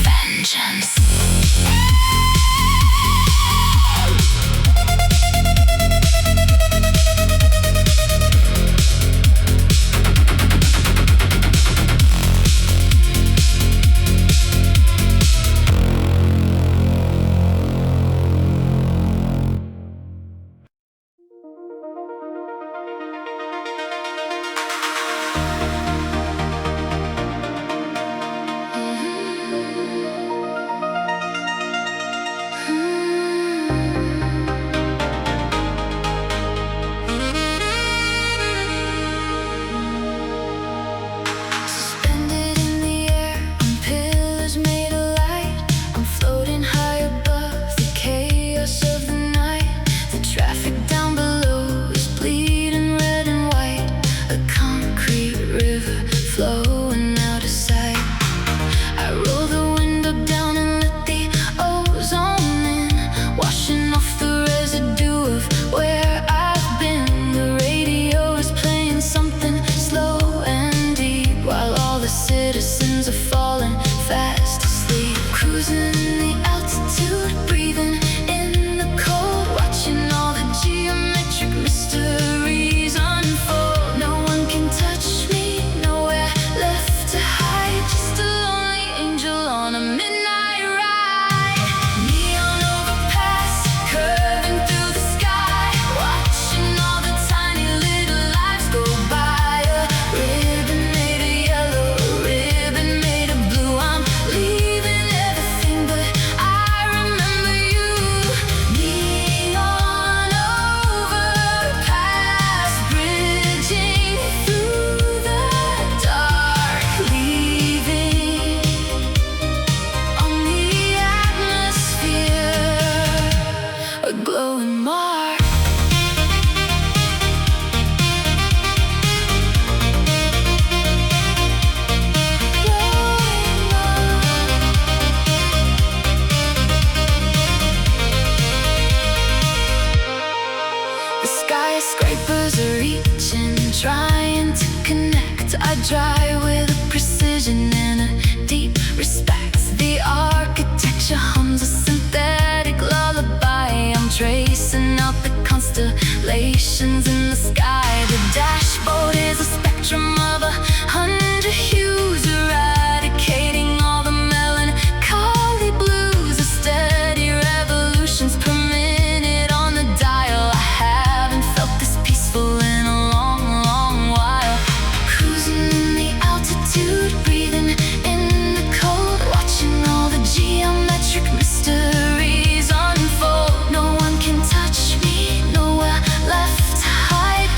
Vengeance. Suspended in the air on pillars made of light. I'm floating high above the chaos of the night. The traffic down below is bleeding red and white. A concrete river flowing out of sight. I roll the window down and let the ozone in, washing off the residue of where I've been. The radio is playing something slow and deep while all the citizens are falling fast asleep. Cruising in the altitude, breathing in the cold, watching all the geometric mysteries unfold. No one can touch me, nowhere left to hide. Just a lonely angel on a midnight ride. Neon overpass, curving through the sky, watching all the tiny little lives go by. A ribbon made of yellow, a ribbon made of blue. I'm leaving everything, but I remember you. Neon overpass, bridging through the dark, leaving on the atmosphere a glowing mark. The skyscrapers are reaching, trying to connect. I drive with a precision and a deep respect. The architecture hums a synthetic lullaby. I'm tracing out the constellations in the sky. The dashboard is a spectrum of 100 hues, eradicating all the melancholy blues. A steady revolutions per minute on the dial. I haven't felt this peaceful in a long, long while. Cruising in the altitude, breathing in the cold, watching all the geometric mysteries unfold. No one can touch me, nowhere left to hide.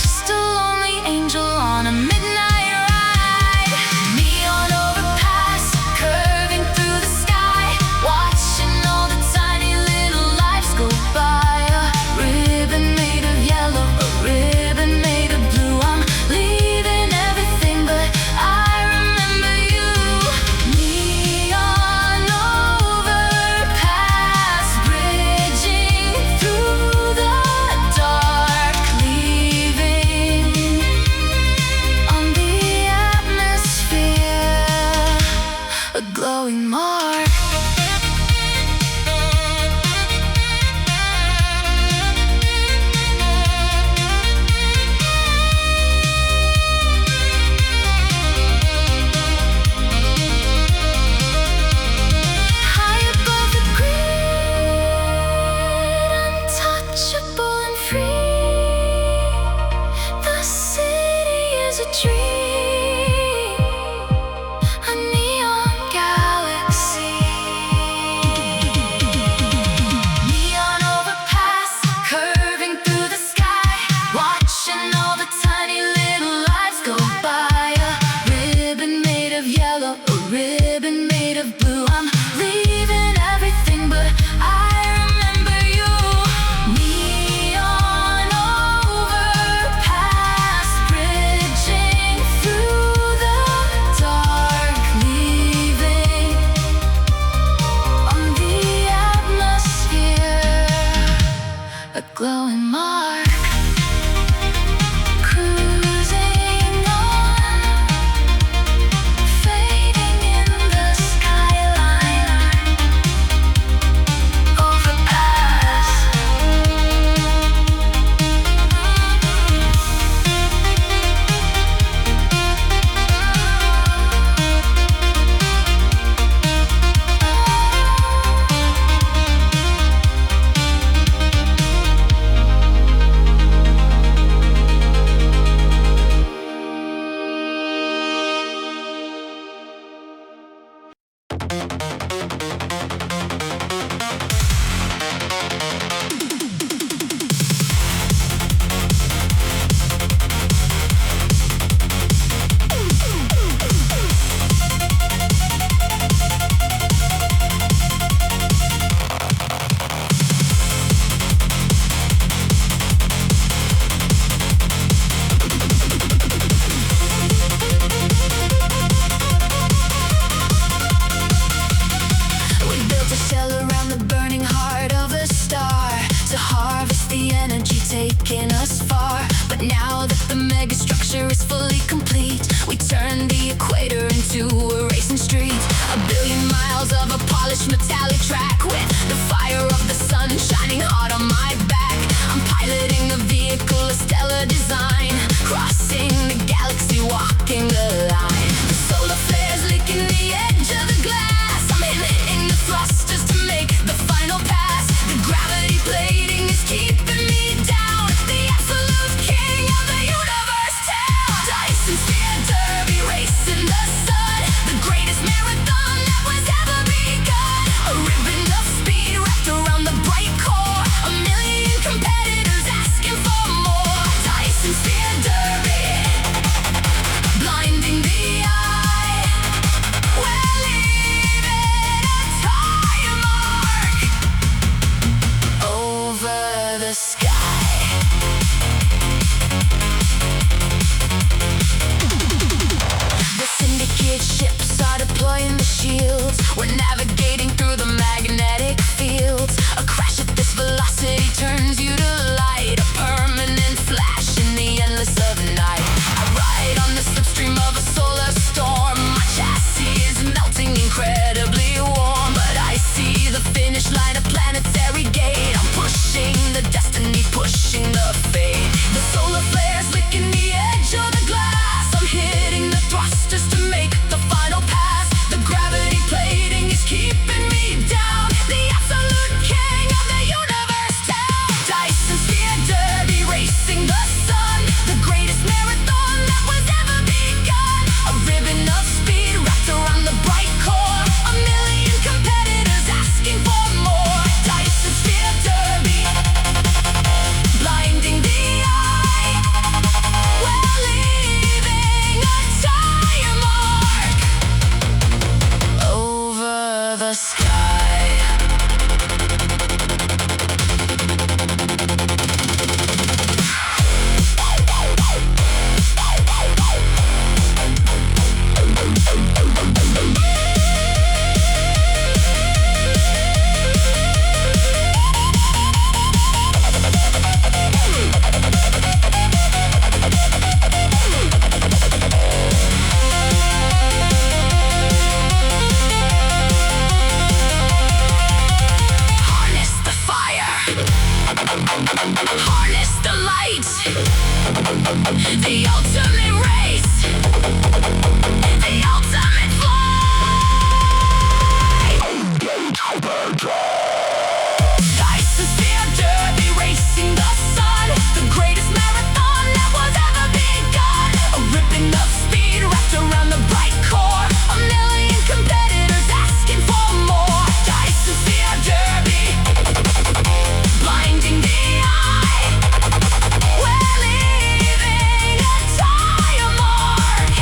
glowing mark, cruising on, fading in the skyline, overpass. Taking us far, but now that the megastructure is fully complete, we turn the equator into a racing street. 1 billion miles of a polished metallic track with the fire of the sun shining hard on my back. I'm piloting a vehicle of stellar design, crossing the galaxy, walking the line. The solar flares licking the edge of the glass. I'm hitting the thrusters to make the final pass. The gravity plating is keeping me down. The absolute king of the universe town. Dyson Sphere Derby racing the sun. The greatest marathon that was ever begun. A ribbon of speed wrapped around the bright core. 1 million competitors asking for more. Dyson Sphere Derby, blinding the eye. We're leaving a tire mark over the sky. The syndicate ships are deploying the shields. We're navigating through the magnetic fields. A crash at this velocity turns you to light. A permanent flash in the endless of night. I ride on the slipstream of a solar storm. My chassis is melting incredibly warm, but I see the finish line, a planetary gate. I'm pushing the destiny, pushing the fate. The solar flares licking the edge of the glass. I'm hitting the thrusters to make the final pass. The gravity plating is keeping me down. The absolute king of the universe town. Dyson Sphere Derby racing the sun. The greatest marathon that was ever begun. A ribbon of speed wrapped around the bright core. 1 million competitors asking for more. Dyson Sphere Derby, blinding the eye. We're leaving a tire mark over the sky. Harness the fire, harness the light. The ultimate race, the ultimate flight. Dyson Sphere Derby racing the sun. The greatest marathon that was ever begun. A ribbon of speed wrapped around the bright core. 1 million competitors asking for more. Dyson Sphere Derby, blinding the eye. We're leaving a tire mark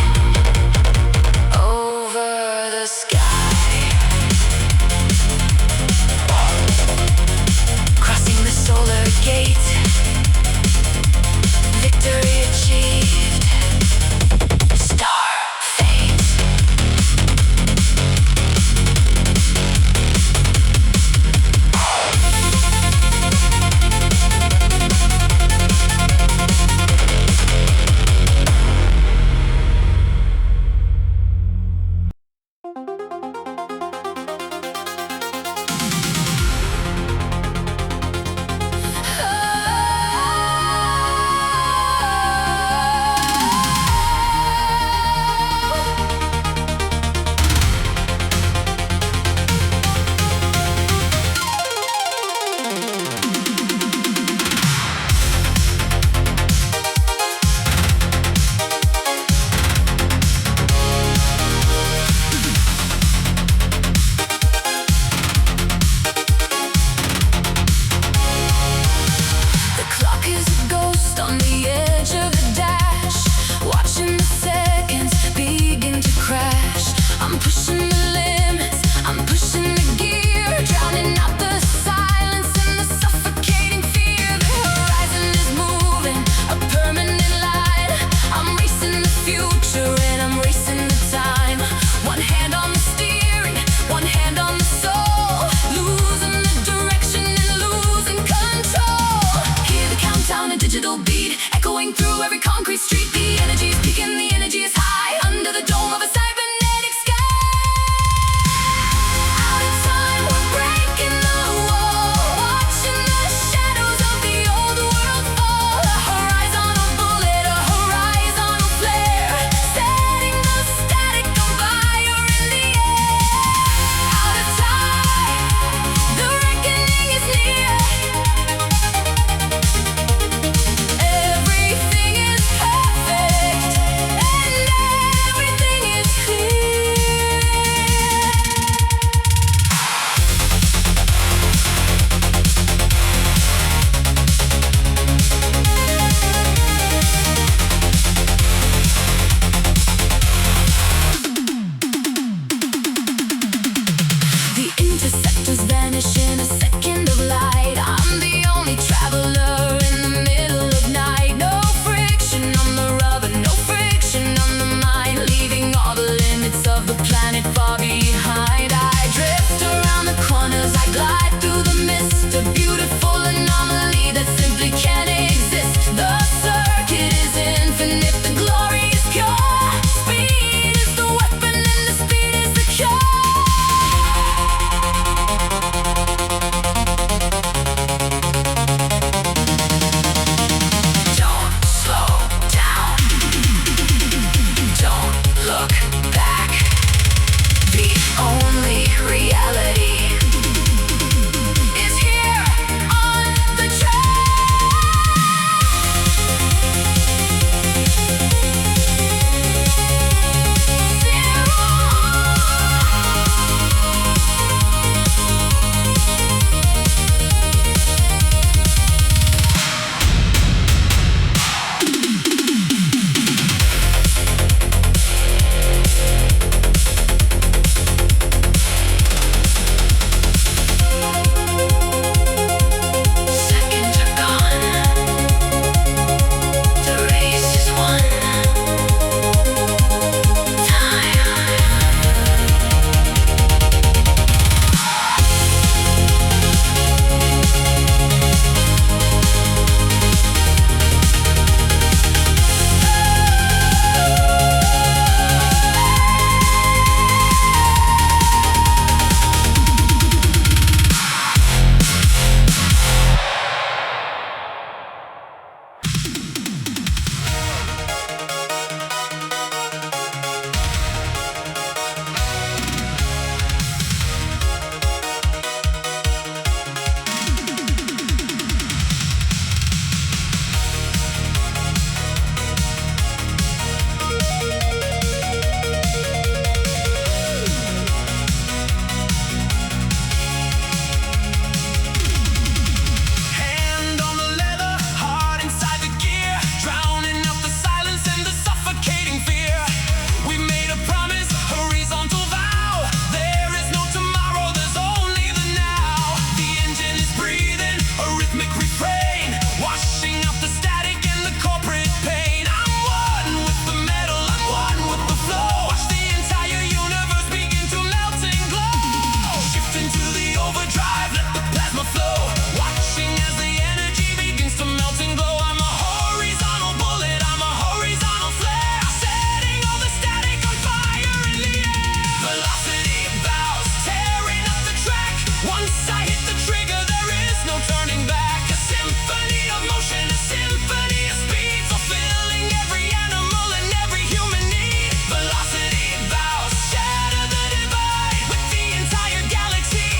rhythmic refrain, washing out the static and the corporate pain. I'm one with the metal, I'm one with the flow. Watch the entire universe begin to melt and glow. Shift into the overdrive, let the plasma flow. Watching as the energy begins to melt and glow. I'm a horizontal bullet, I'm a horizontal flare, setting all the static on fire in the air. Velocity bows, tearing up the track. Once I hit the trigger, there is no turning back. A symphony of motion, a symphony of speed, fulfilling every animal and every human need. Velocity bows, shatter the divide, with the entire galaxy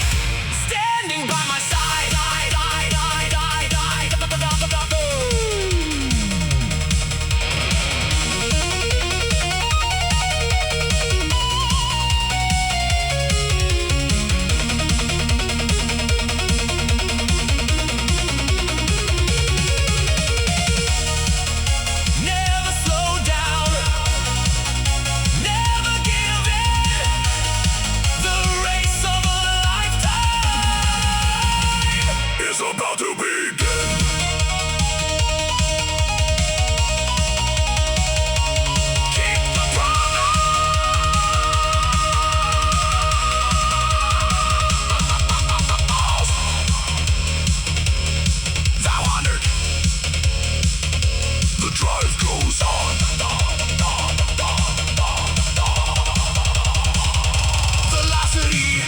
standing by my side. Never slow down, never give in. The race of a lifetime is about to begin. Keep the promise. Thou honored. The drive goes on. Velocity.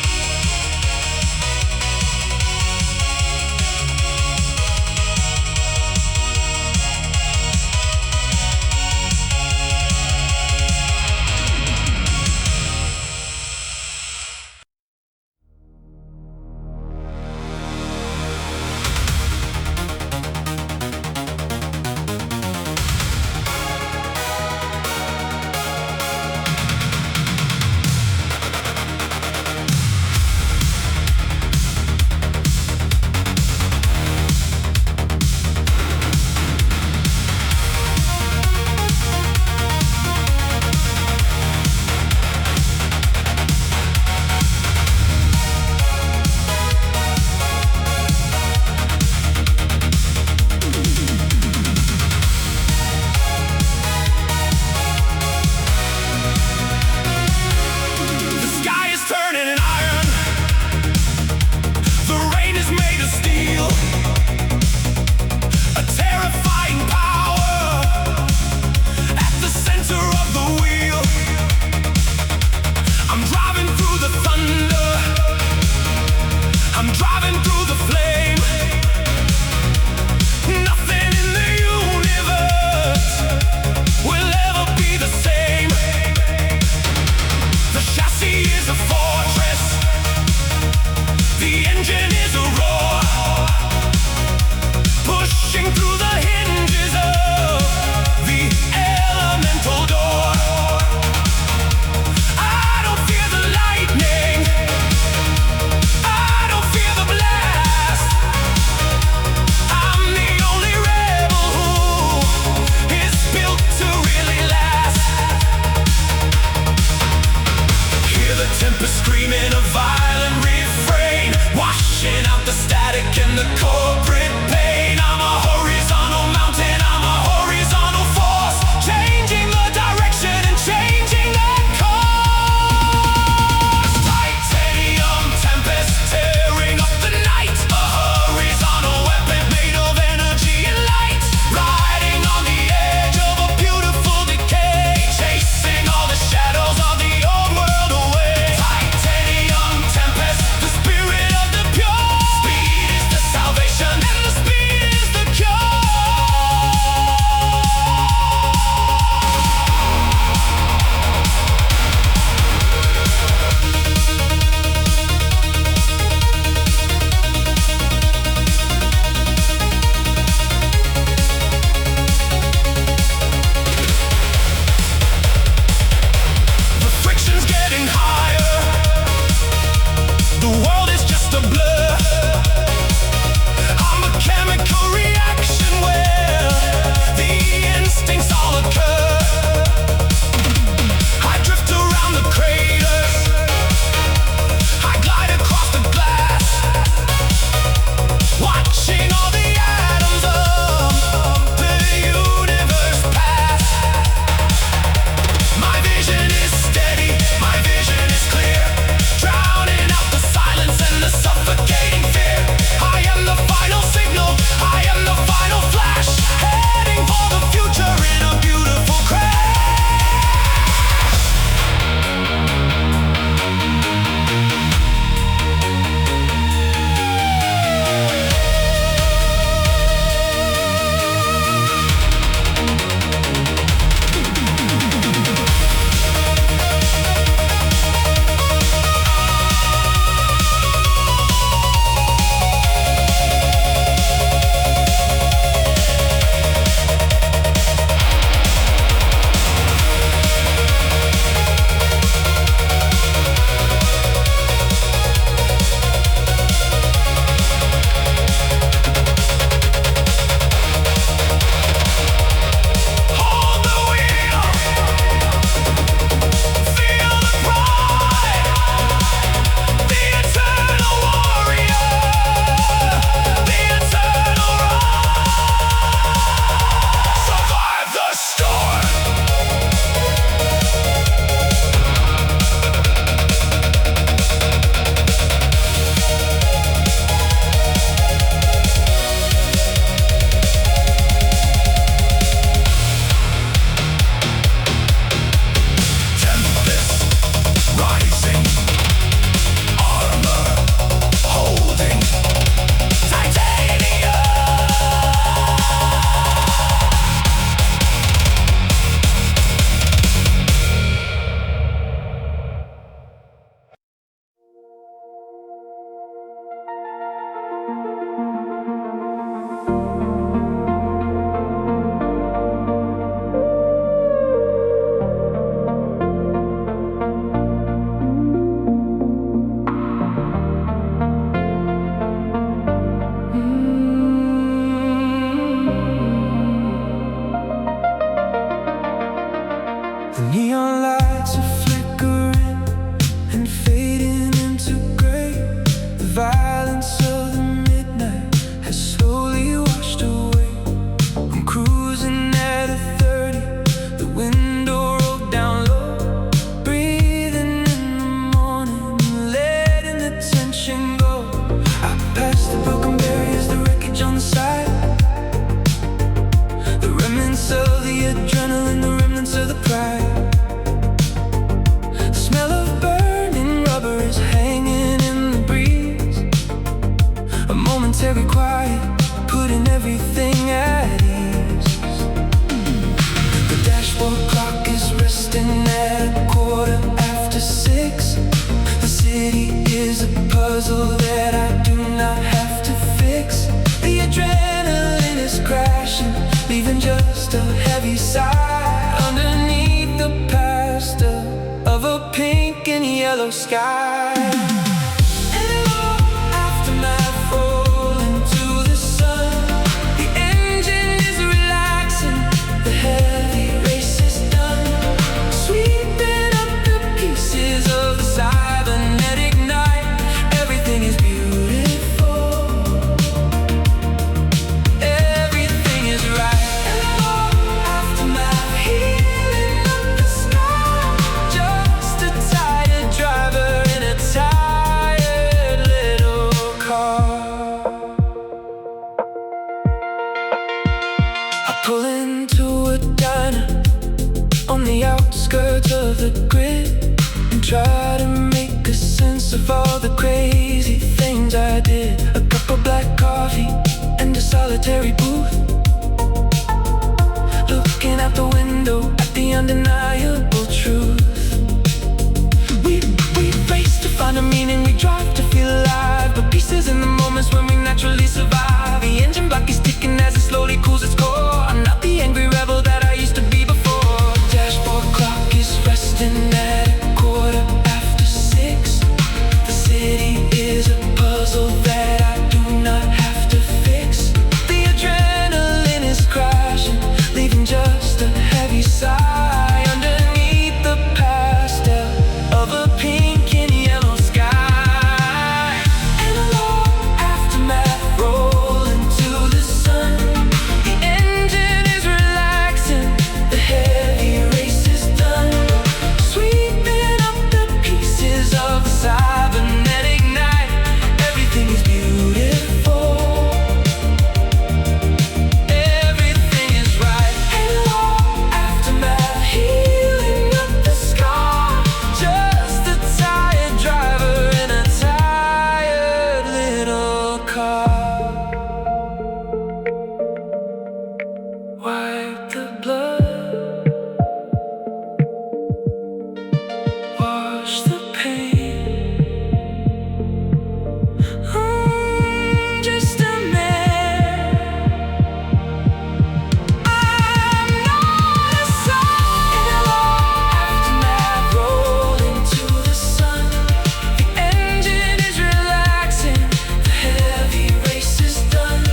puzzle that I do not have to fix. The adrenaline is crashing, leaving just a heavy sigh underneath the pasta of a pink and yellow sky. Pull into a diner on the outskirts of the grid and try to make a sense of all the crazy things I did. A cup of black coffee and a solitary booth, looking out the window at the undeniable truth. We race to find a meaning, we drive to feel alive, but pieces in the moments when we naturally survive. The engine block is ticking as it slowly cools its core. I'm not the angry rebel that I used to be before. Dashboard clock is resting at 6:15. The city is a puzzle that I do not have to fix. The adrenaline is crashing, leaving just a heavy sigh underneath the pastel of a pink and yellow sky. And a long aftermath rolling to the sun. The engine is relaxing, the heavy race is done, sweeping up the pieces of the cybernetic night. Everything is beautiful, everything is right. And a long aftermath healing up the scar. Just a tired driver in a tired little car. Wipe the blood, wash the pain. Just a man, I'm not a son. In a long aftermath rolling to the sun. The engine is relaxing, the heavy race is done,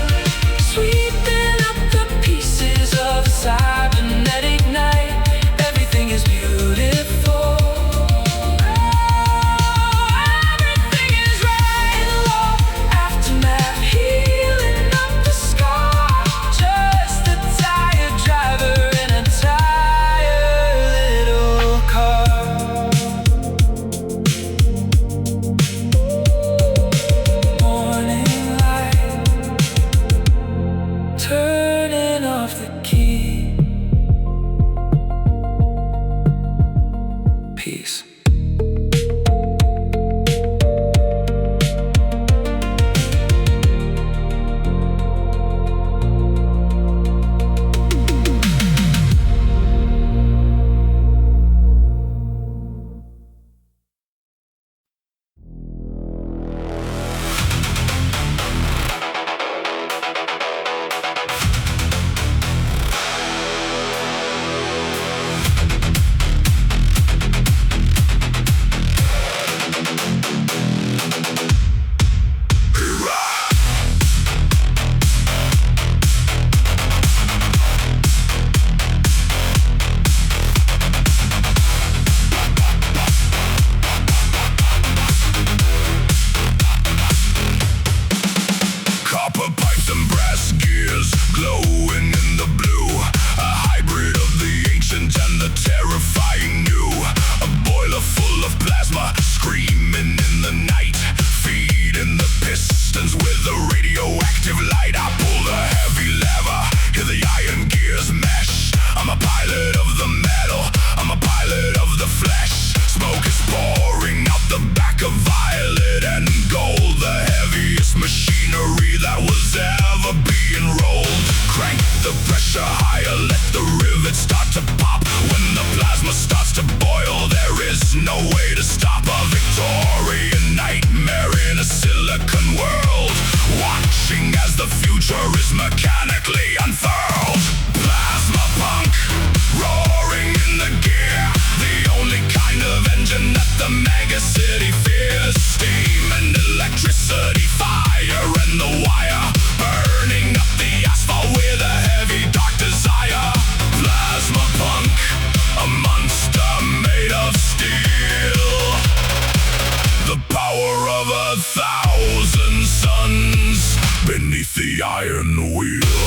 sweeping up the pieces of cybernetic night. Everything is beautiful, everything is right. In a long aftermath healing up the scar. Just a tired driver in a tired little car. Morning light, turning off the key. Peace. Copper pipes and brass gears glowing in the blue, a hybrid of the ancient and the terrifying new. A boiler full of plasma screaming in the night, feeding the pistons with a radioactive light. I pull the heavy lever, hear the iron gears mesh. I'm a pilot of the metal, I'm a pilot of the flesh. Smoke is pouring out the back of violet and gold, the heaviest machinery that was ever being rolled. Crank the pressure higher, let the rivets start to pop. When the plasma starts to boil, there is no way to stop. A Victorian nightmare in a silicon world, watching as the future is mechanically unfurled. Plasma punk, roaring in the gear, the only kind of engine that the mega city fears. Steam and electricity, fire and the wire, burning up the asphalt with a heavy dark desire. Plasma punk, a monster made of steel, the power of 1,000 suns beneath the iron wheel.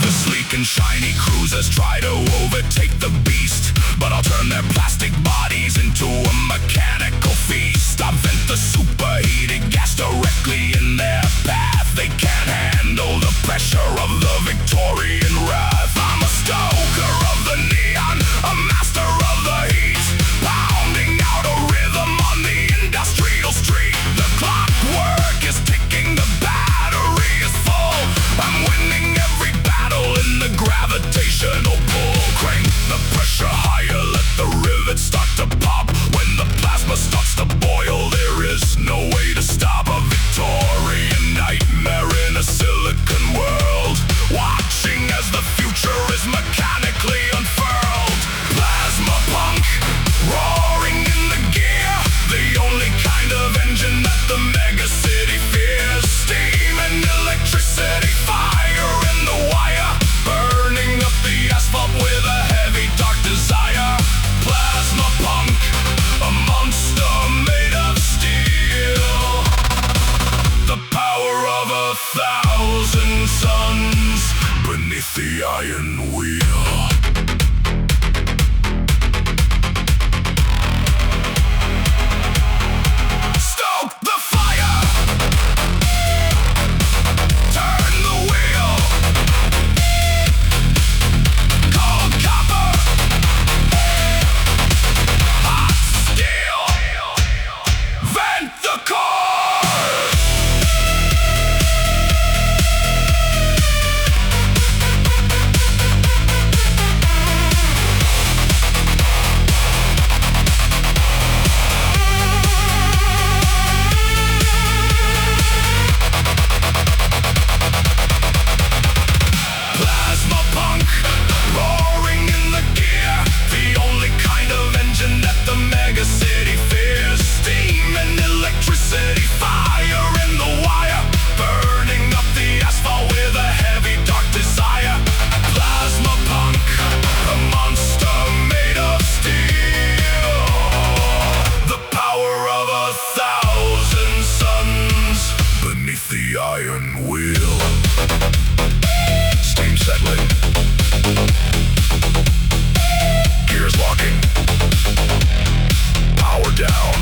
The sleek and shiny cruisers try to overtake the beast, but I'll turn their plastic bodies into a mechanical feast. I vent the superheated gas directly in their path. They can't handle the pressure of the Victorian wrath. I'm a stoker of the neon, a master of the heat, pounding out a rhythm on the industrial street. The clockwork is ticking, the battery is full. I'm winning every battle in the gravitational pull. Crank the pressure higher, let the rivets start to pop. When the plasma starts to boil, there is no way to stop. A Victorian nightmare in a silicon world, watching as the future is mechanically unfurled. Plasma punk, roaring in the gear, the only kind of engine that the mega city fears. Steam and electricity, fire and the wire, burning up the asphalt with a heavy dark desire. Plasma punk, a monster made of steel, the power of 1,000 suns beneath the iron wheel. Stoke the fire, turn the wheel, cold copper, hot steel, vent the core. Plasma punk, roaring in the gear, the only kind of engine that the mega city fears. Steam and electricity, fire and the wire, burning up the asphalt with a heavy dark desire. Plasma punk, a monster made of steel, the power of 1,000 suns beneath the iron wheel. Steam settling, gears locking, power down.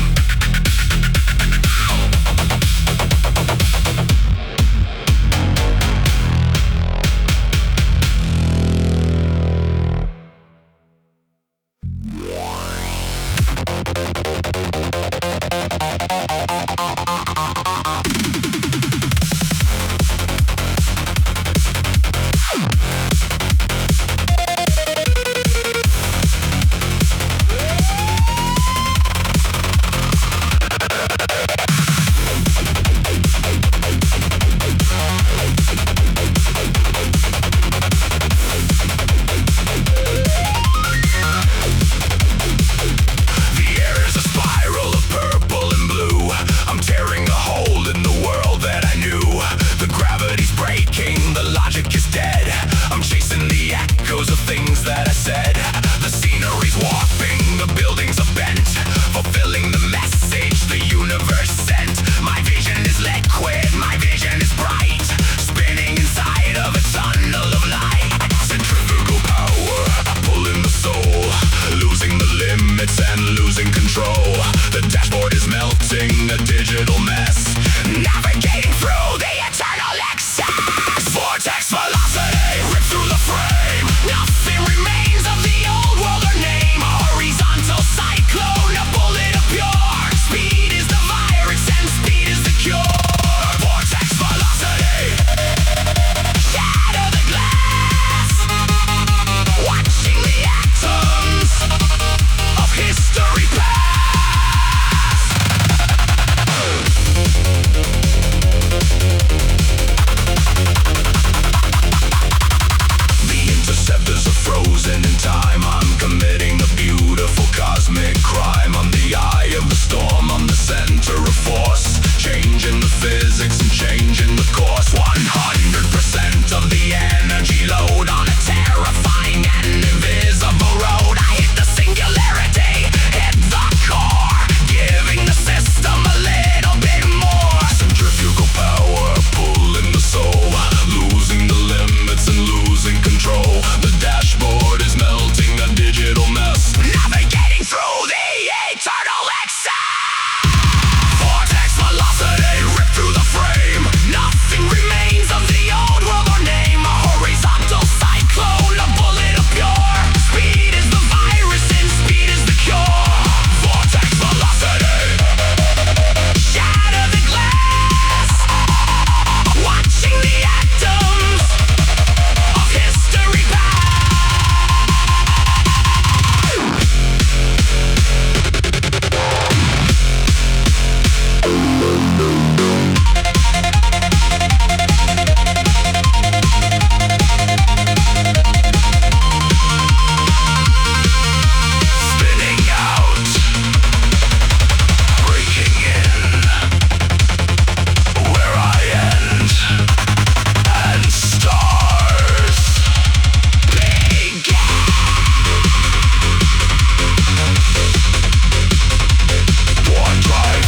Speed is the virus. physics and changing the course. 100% of the energy load on a terrifying and invisible road. I hit the singularity, hit the core, giving the system a little bit more. Centrifugal power pulling the soul, losing the limits and losing control. The dashboard is melting, a digital mess, navigating through the eternal excess. Vortex velocity, rip through the frame. Nothing remains of the old world or name. A horizontal cyclone, a bullet of pure speed is the virus and speed is the cure. Vortex velocity, shatter the glass, watching the atoms of history pass. Spinning out, breaking in, where I end, and stars begin. One drive.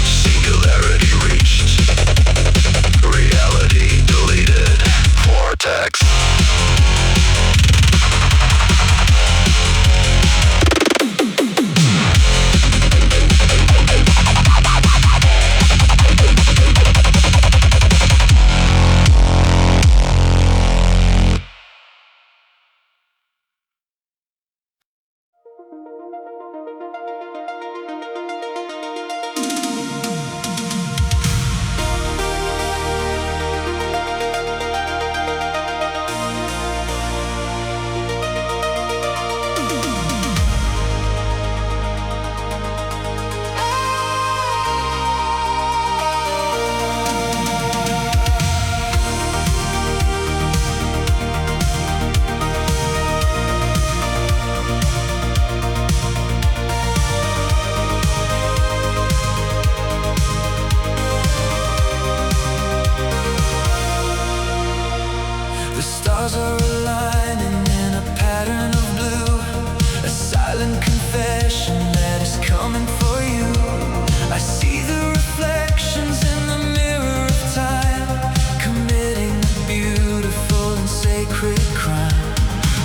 Singularity reached, reality deleted. Vortex. The stars are aligning in a pattern of blue, a silent confession that is coming for you. I see the reflections in the mirror of time, committing a beautiful and sacred crime.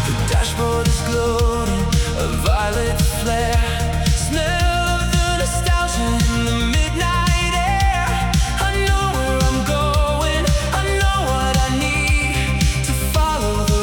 The dashboard is gloating, a violet flare, smell of the nostalgia in the midnight air. I know where I'm going, I know what I need to follow the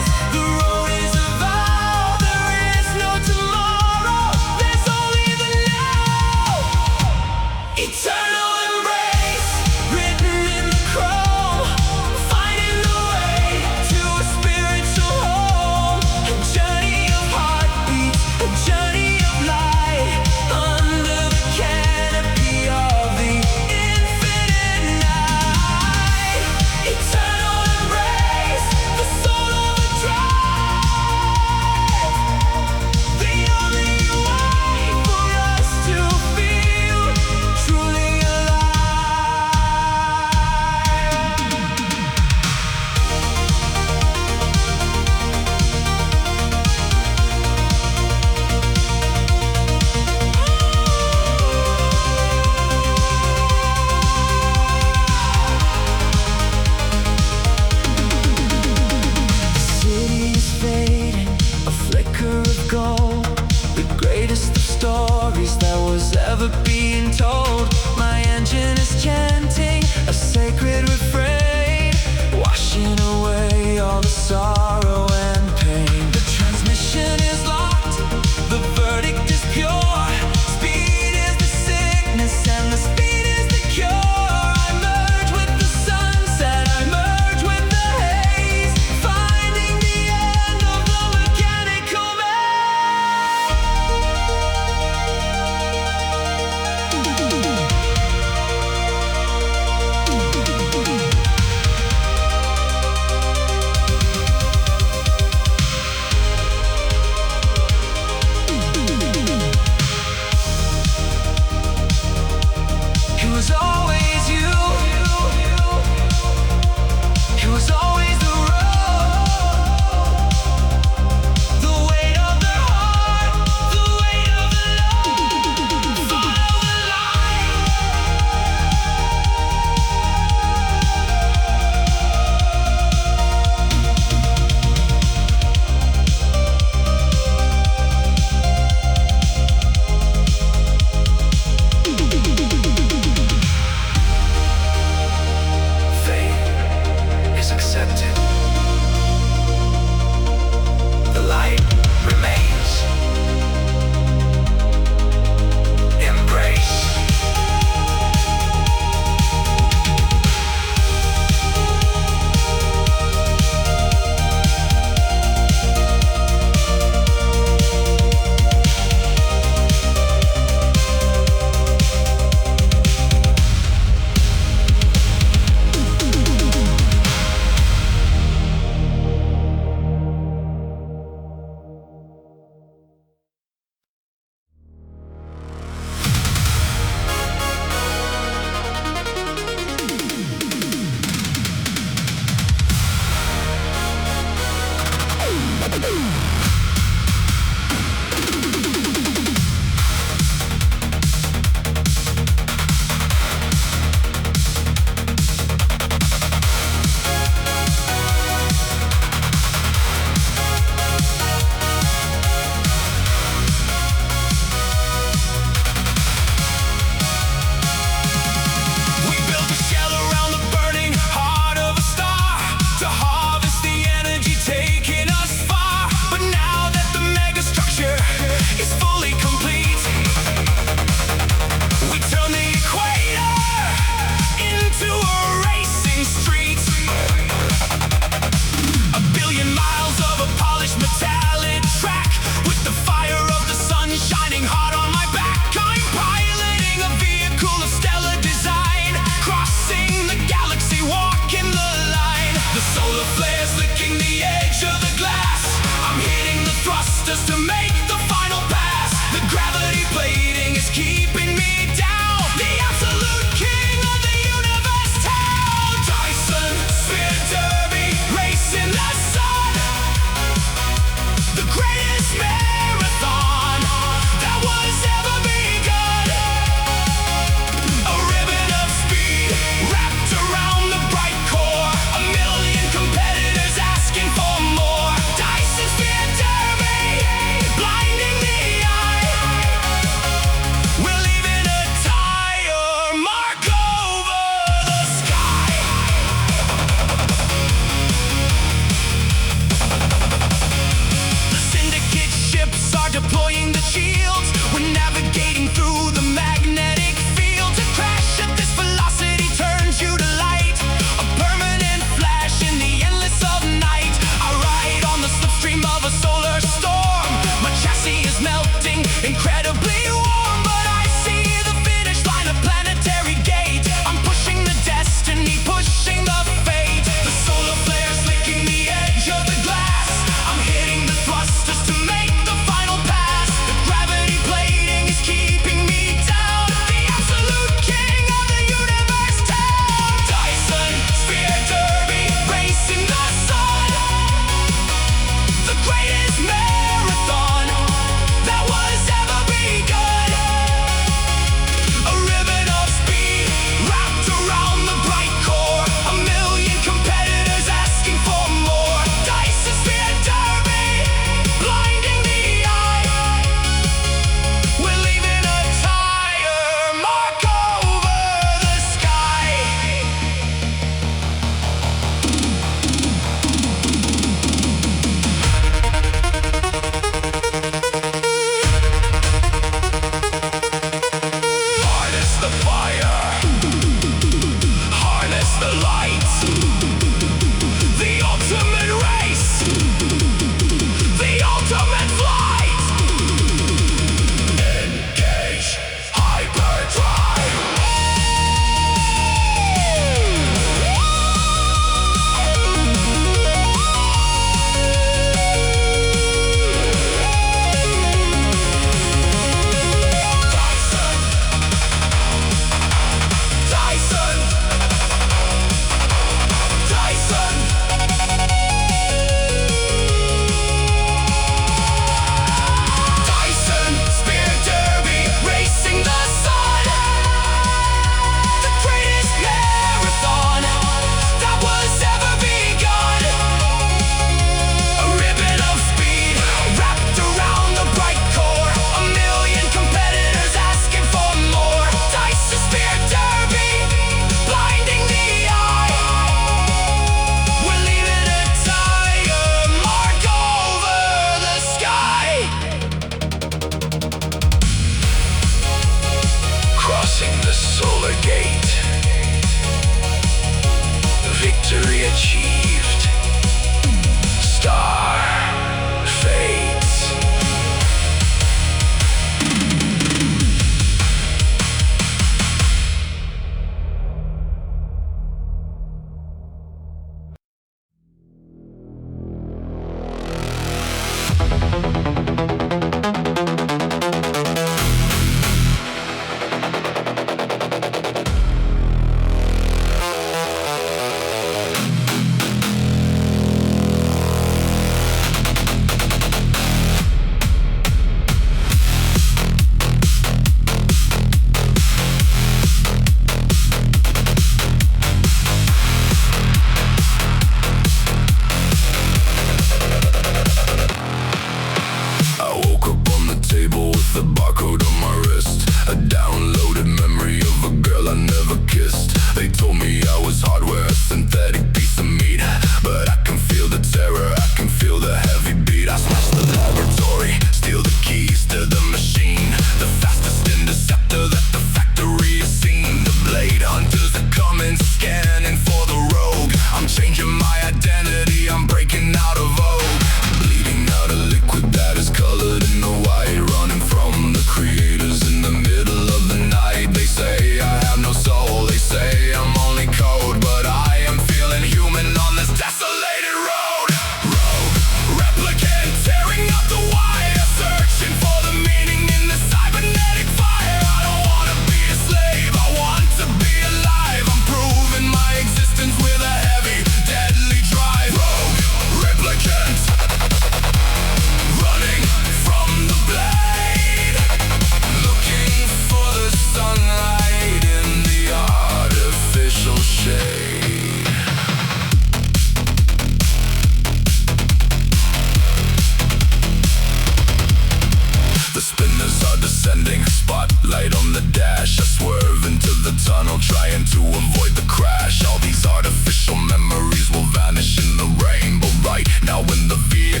The spinners are descending, spotlight on the dash. I swerve into the tunnel, trying to avoid the crash. All these artificial memories will vanish in the rain, but right now when the vehicle